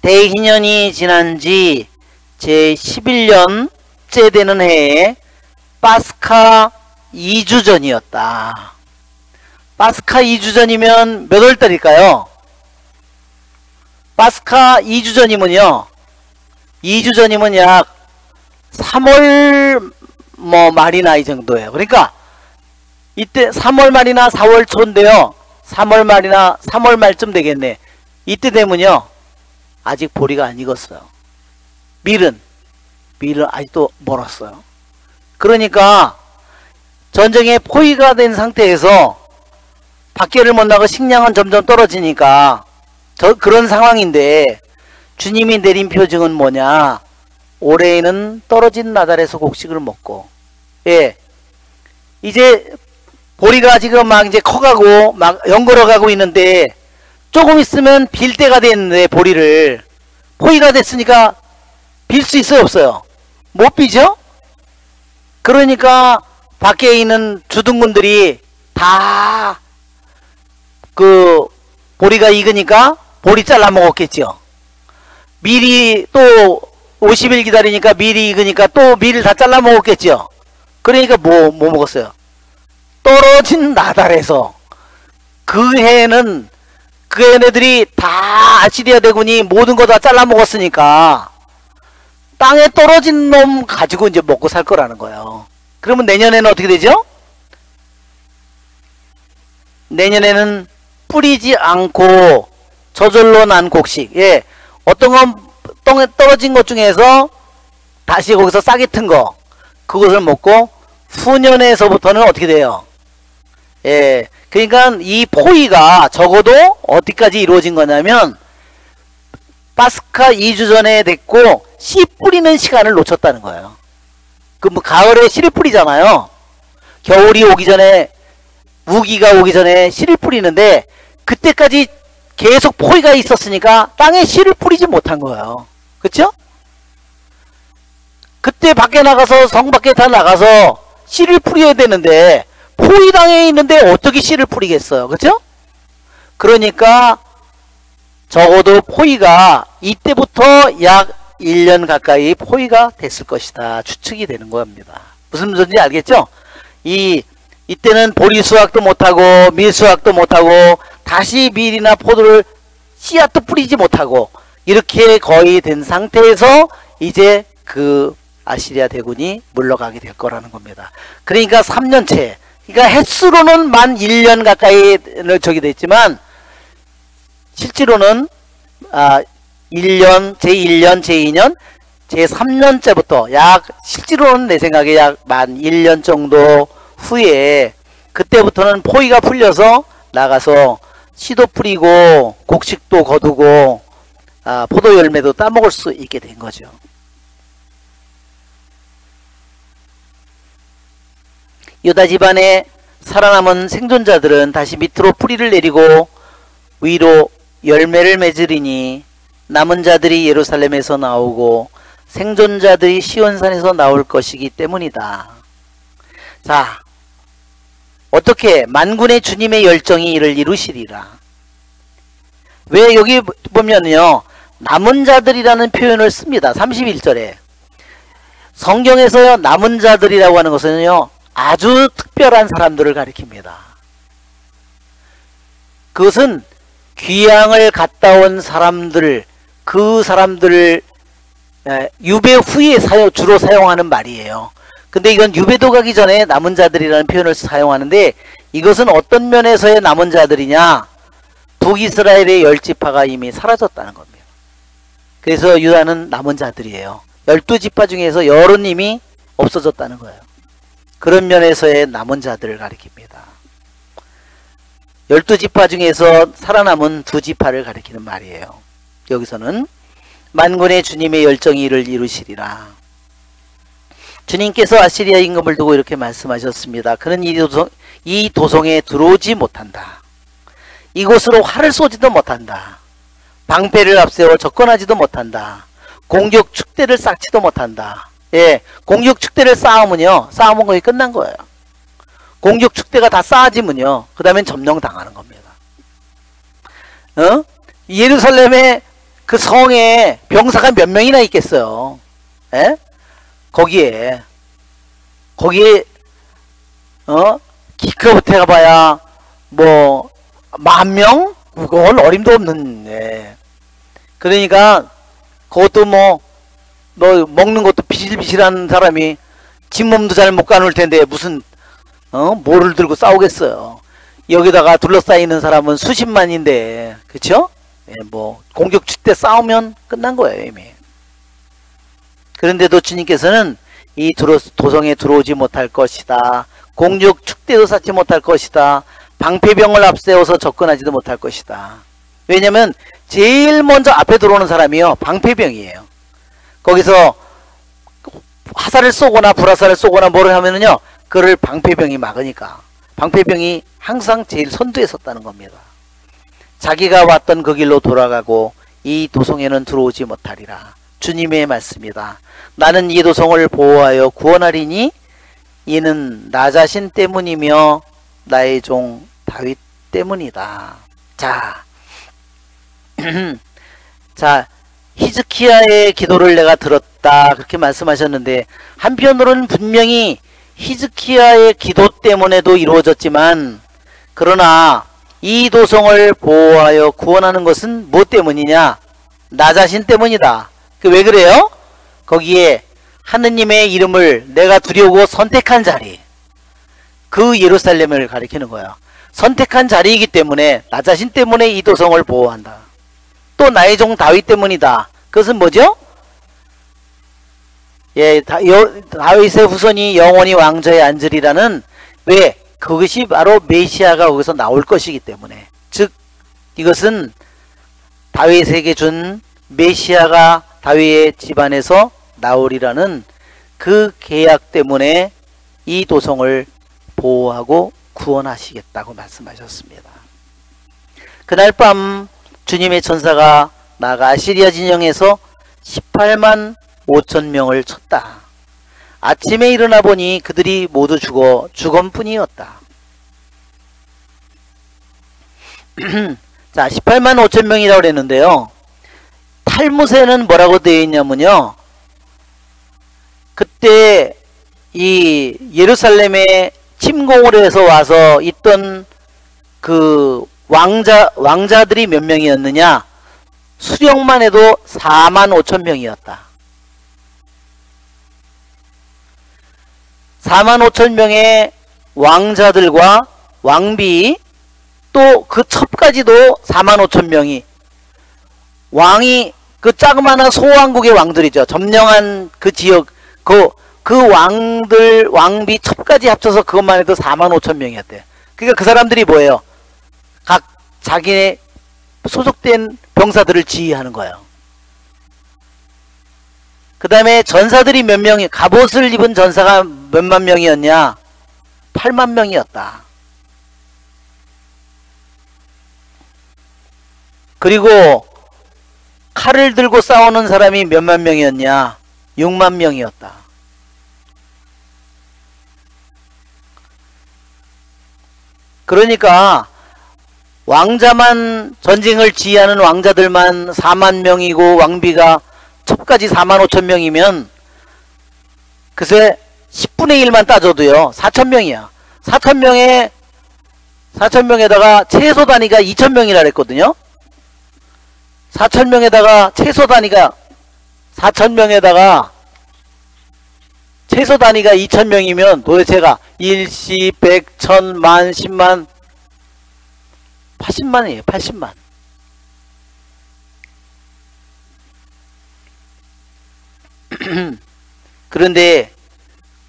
대희년이 지난지 제 11년째 되는 해에 파스카 2주 전이었다. 파스카 2주 전이면 몇 월달일까요? 파스카 2주 전이면요, 2주 전이면 약 3월 말이나 이 정도예요. 그러니까 이때 3월 말이나 4월 초인데요, 3월 말이나 3월 말쯤 되겠네. 이때 되면요 아직 보리가 안 익었어요. 밀은 아직도 멀었어요. 그러니까 전쟁에 포위가 된 상태에서 밖에를 못 나가고 식량은 점점 떨어지니까 그런 상황인데, 주님이 내린 표징은 뭐냐? 올해에는 떨어진 나달에서 곡식을 먹고, 예, 이제 보리가 지금 막 이제 커가고 막 연걸어가고 있는데, 조금 있으면 빌 때가 됐는데 보리를 포위가 됐으니까 빌 수 있어요, 없어요? 못 비죠? 그러니까 밖에 있는 주둔군들이 다 보리가 익으니까 보리 잘라 먹었겠죠. 밀이 또 50일 기다리니까 밀이 익으니까 또 밀을 다 잘라 먹었겠죠. 그러니까 뭐 먹었어요? 떨어진 나달에서. 그 해에는 그 얘네들이 다 아시리아 대군이 모든 거 다 잘라 먹었으니까 땅에 떨어진 놈 가지고 이제 먹고 살 거라는 거예요. 그러면 내년에는 어떻게 되죠? 내년에는 뿌리지 않고 저절로 난 곡식, 예, 어떤 건 땅에 떨어진 것 중에서 다시 거기서 싹이 튼 거, 그것을 먹고 후년에서부터는 어떻게 돼요? 예, 그러니까 이 포위가 적어도 어디까지 이루어진 거냐면 파스카 2주 전에 됐고 씨 뿌리는 시간을 놓쳤다는 거예요. 가을에 씨를 뿌리잖아요. 겨울이 오기 전에, 우기가 오기 전에 씨를 뿌리는데 그때까지 계속 포위가 있었으니까 땅에 씨를 뿌리지 못한 거예요. 그쵸? 그때 밖에 나가서 성 밖에 다 나가서 씨를 뿌려야 되는데 포위당해 있는데 어떻게 씨를 뿌리겠어요. 그쵸? 그러니까 적어도 포위가 이때부터 약 1년 가까이 포위가 됐을 것이다 추측이 되는 겁니다. 무슨 소리인지 알겠죠? 이때는 보리 수확도 못하고 밀 수확도 못하고 다시 밀이나 포도를 씨앗도 뿌리지 못하고 이렇게 거의 된 상태에서 이제 그 아시리아 대군이 물러가게 될 거라는 겁니다. 그러니까 3년째, 그러니까 횟수로는 만 1년 가까이 저기 됐지만 실제로는 1년, 제1년, 제2년, 제3년째부터 약 실제로는 내 생각에 약 만 1년 정도 후에 그때부터는 포위가 풀려서 나가서 씨도 뿌리고 곡식도 거두고 포도 열매도 따먹을 수 있게 된 거죠. 유다 집안에 살아남은 생존자들은 다시 밑으로 뿌리를 내리고 위로 열매를 맺으리니 남은 자들이 예루살렘에서 나오고 생존자들이 시온산에서 나올 것이기 때문이다. 자, 어떻게 만군의 주님의 열정이 이를 이루시리라. 왜 여기 보면요 남은 자들이라는 표현을 씁니다. 31절에 성경에서요 남은 자들이라고 하는 것은요 아주 특별한 사람들을 가리킵니다. 그것은 귀향을 갔다 온 사람들, 그 사람들을 유배 후에 주로 사용하는 말이에요. 근데 이건 유배도 가기 전에 남은 자들이라는 표현을 사용하는데 이것은 어떤 면에서의 남은 자들이냐? 북이스라엘의 10지파가 이미 사라졌다는 겁니다. 그래서 유다는 남은 자들이에요. 12지파 중에서 열은 이미 없어졌다는 거예요. 그런 면에서의 남은 자들을 가리킵니다. 12지파 중에서 살아남은 2지파를 가리키는 말이에요. 여기서는 만군의 주님의 열정이 이를 이루시리라. 주님께서 아시리아 임금을 두고 이렇게 말씀하셨습니다. 그는 이 도성에 들어오지 못한다. 이곳으로 활을 쏘지도 못한다. 방패를 앞세워 접근하지도 못한다. 공격 축대를 쌓지도 못한다. 예, 공격 축대를 쌓으면요 쌓으면 거의 끝난 거예요. 공격 축대가 다 쌓아지면요 그 다음엔 점령당하는 겁니다. 예루살렘의 그 성에 병사가 몇 명이나 있겠어요. 예? 거기에 기껏 해봐야 뭐 10,000명? 그건 어림도 없는. 예. 그러니까 그것도 뭐 먹는 것도 비실비실한 사람이 집 몸도 잘 못 가눌 텐데 무슨 뭐를 들고 싸우겠어요. 여기다가 둘러싸이는 사람은 수십만인데 그쵸? 예, 뭐 공격 축대 싸우면 끝난 거예요 이미. 그런데도 주님께서는 이 도성에 들어오지 못할 것이다. 공격 축대도 쌓지 못할 것이다. 방패병을 앞세워서 접근하지도 못할 것이다. 왜냐면 제일 먼저 앞에 들어오는 사람이요 방패병이에요. 거기서 화살을 쏘거나 불화살을 쏘거나 뭐를 하면은요 그를 방패병이 막으니까 방패병이 항상 제일 선두에 섰다는 겁니다. 자기가 왔던 그 길로 돌아가고 이 도성에는 들어오지 못하리라. 주님의 말씀이다. 나는 이 도성을 보호하여 구원하리니 이는 나 자신 때문이며 나의 종 다윗 때문이다. 자, 자 히즈키야의 기도를 내가 들었다 그렇게 말씀하셨는데 한편으로는 분명히 히즈키야의 기도 때문에도 이루어졌지만 그러나 이 도성을 보호하여 구원하는 것은 무엇 때문이냐? 나 자신 때문이다. 왜 그래요? 거기에 하느님의 이름을 내가 두려고 선택한 자리, 그 예루살렘을 가리키는 거예요. 선택한 자리이기 때문에 나 자신 때문에 이 도성을 보호한다. 또 나의 종 다윗 때문이다. 그것은 뭐죠? 예, 다윗의 후손이 영원히 왕좌에 앉으리라는, 왜? 그것이 바로 메시아가 거기서 나올 것이기 때문에, 즉 이것은 다윗에게 준 메시아가 다윗의 집안에서 나오리라는 그 계약 때문에 이 도성을 보호하고 구원하시겠다고 말씀하셨습니다. 그날 밤 주님의 전사가 나가 아시리아 진영에서 18만 5천 명을 쳤다. 아침에 일어나 보니 그들이 모두 죽어 죽음뿐이었다. 자, 18만 5천 명이라고 그랬는데요. 탈무세는 뭐라고 되어 있냐면요. 그때 이 예루살렘에 침공을 해서 와서 있던 그 왕자들이 몇 명이었느냐? 수령만 해도 4만 5천 명이었다. 4만 5천 명의 왕자들과 왕비, 또 그 첩까지도 4만 5천 명이, 왕이 그 자그마한 소왕국의 왕들이죠. 점령한 그 지역, 그 왕들, 왕비, 첩까지 합쳐서 그것만 해도 4만 5천 명이었대요. 그러니까 그 사람들이 뭐예요? 각 자기네 소속된 병사들을 지휘하는 거예요. 그 다음에 전사들이 몇 명이, 갑옷을 입은 전사가 몇만 명이었냐? 8만 명이었다. 그리고 칼을 들고 싸우는 사람이 몇만 명이었냐? 6만 명이었다. 그러니까 왕자만, 전쟁을 지휘하는 왕자들만 4만 명이고 왕비가 첩까지 4만 5천 명이면 글쎄 10분의 1만 따져도요 4천 명이야. 4천 명에다가 최소 단위가 2천 명이라 그랬거든요. 4천 명에다가 최소 단위가 4천 명에다가 최소 단위가 2천 명이면 도대체가 일시, 100, 1000, 만, 10만, 80만이에요. 80만. 그런데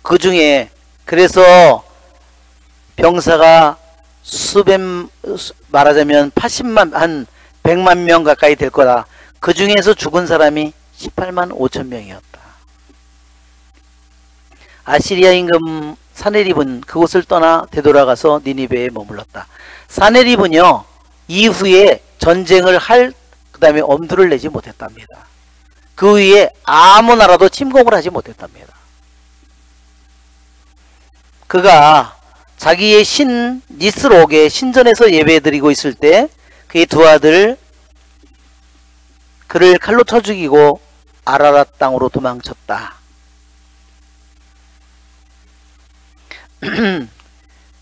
그 중에 그래서 병사가 말하자면 80만, 한 100만 명 가까이 될 거다. 그 중에서 죽은 사람이 18만 5천 명이었다. 아시리아 임금 사네립은 그곳을 떠나 되돌아가서 니니베에 머물렀다. 사네립은요, 이후에 전쟁을 그 다음에 엄두를 내지 못했답니다. 그 위에 아무 나라도 침공을 하지 못했답니다. 그가 자기의 신 니스록의 신전에서 예배드리고 있을 때 그의 두 아들 그를 칼로 쳐 죽이고 아라랏 땅으로 도망쳤다.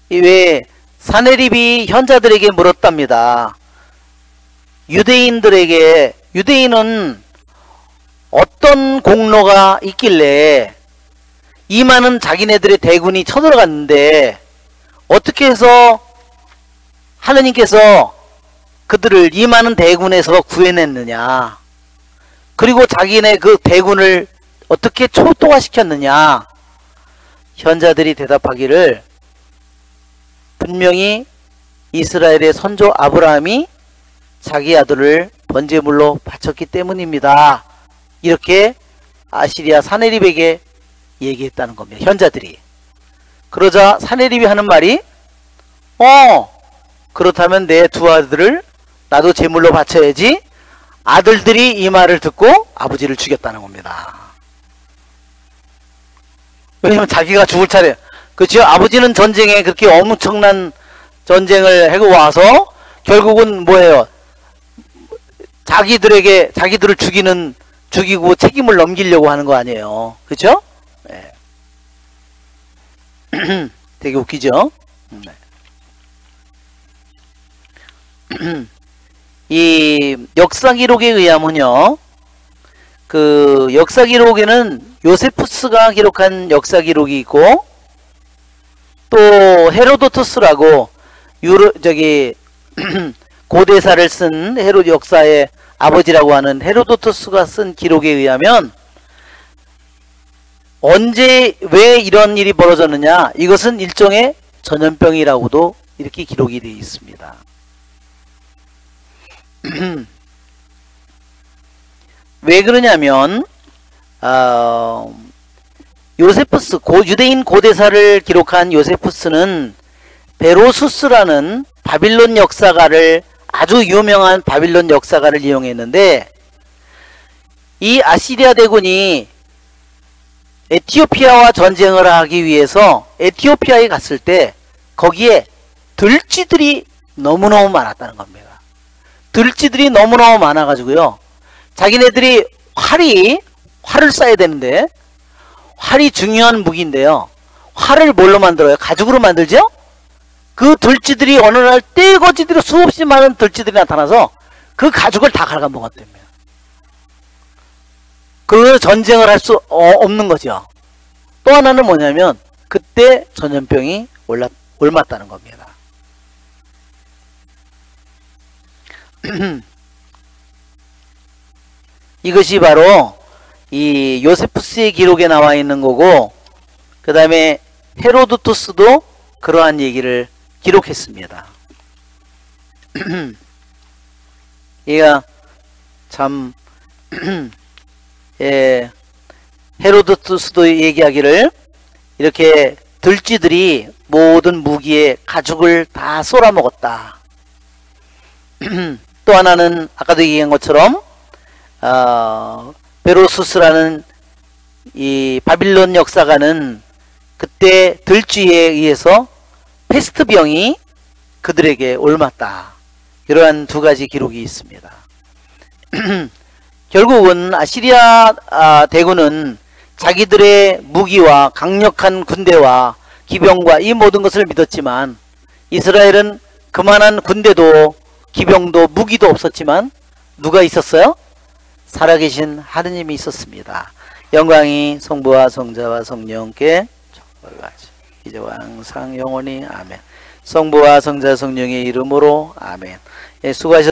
왜 사네립이 현자들에게 물었답니다. 유대인은 어떤 공로가 있길래 이 많은 자기네들의 대군이 쳐들어갔는데 어떻게 해서 하느님께서 그들을 이 많은 대군에서 구해냈느냐, 그리고 자기네 그 대군을 어떻게 초토화시켰느냐. 현자들이 대답하기를 분명히 이스라엘의 선조 아브라함이 자기 아들을 번제물로 바쳤기 때문입니다. 이렇게 아시리아 사네립에게 얘기했다는 겁니다. 현자들이. 그러자 사네립이 하는 말이 그렇다면 내 두 아들을 나도 제물로 바쳐야지. 아들들이 이 말을 듣고 아버지를 죽였다는 겁니다. 왜냐면 자기가 죽을 차례. 그렇죠? 아버지는 전쟁에 그렇게 엄청난 전쟁을 하고 와서 결국은 뭐예요? 자기들을 죽이고 책임을 넘기려고 하는 거 아니에요. 그렇죠? 네. 되게 웃기죠? 네. 이 역사 기록에 의하면요, 그 역사 기록에는 요세푸스가 기록한 역사 기록이 있고, 또 헤로도투스라고 고대사를 쓴 헤롯 역사의 아버지라고 하는 헤로도투스가 쓴 기록에 의하면 언제 왜 이런 일이 벌어졌느냐, 이것은 일종의 전염병이라고도 이렇게 기록이 되어 있습니다. 왜 그러냐면 요세푸스, 유대인 고대사를 기록한 요세푸스는 베로수스라는 바빌론 역사가를 아주 유명한 바빌론 역사가를 이용했는데, 이 아시리아 대군이 에티오피아와 전쟁을 하기 위해서 에티오피아에 갔을 때 거기에 들쥐들이 너무너무 많았다는 겁니다. 들쥐들이 너무너무 많아가지고요, 자기네들이 활을 쏴야 되는데, 활이 중요한 무기인데요, 활을 뭘로 만들어요? 가죽으로 만들죠? 그 들쥐들이 어느 날 떼거지들이 수없이 많은 들쥐들이 나타나서 그 가죽을 다 갉아먹었답니다. 그 전쟁을 할 수 없는 거죠. 또 하나는 뭐냐면 그때 전염병이 옮았다는 겁니다. 이것이 바로 이 요세푸스의 기록에 나와 있는 거고, 그 다음에 헤로도투스도 그러한 얘기를 기록했습니다. 얘가 참 헤로도투스도 얘기하기를, 이렇게 들쥐들이 모든 무기에 가죽을 다 쏟아먹었다. 또 하나는 아까도 얘기한 것처럼 베로수스라는 이 바빌론 역사가는 그때 들쥐에 의해서 페스트병이 그들에게 옮았다. 이러한 두 가지 기록이 있습니다. 결국은 아시리아 대군은 자기들의 무기와 강력한 군대와 기병과 이 모든 것을 믿었지만, 이스라엘은 그만한 군대도 기병도 무기도 없었지만 누가 있었어요? 살아계신 하느님이 있었습니다. 영광이 성부와 성자와 성령께 이제와 항상 영원히 아멘. 성부와 성자 성령의 이름으로 아멘. 예, 수고하셨습니다.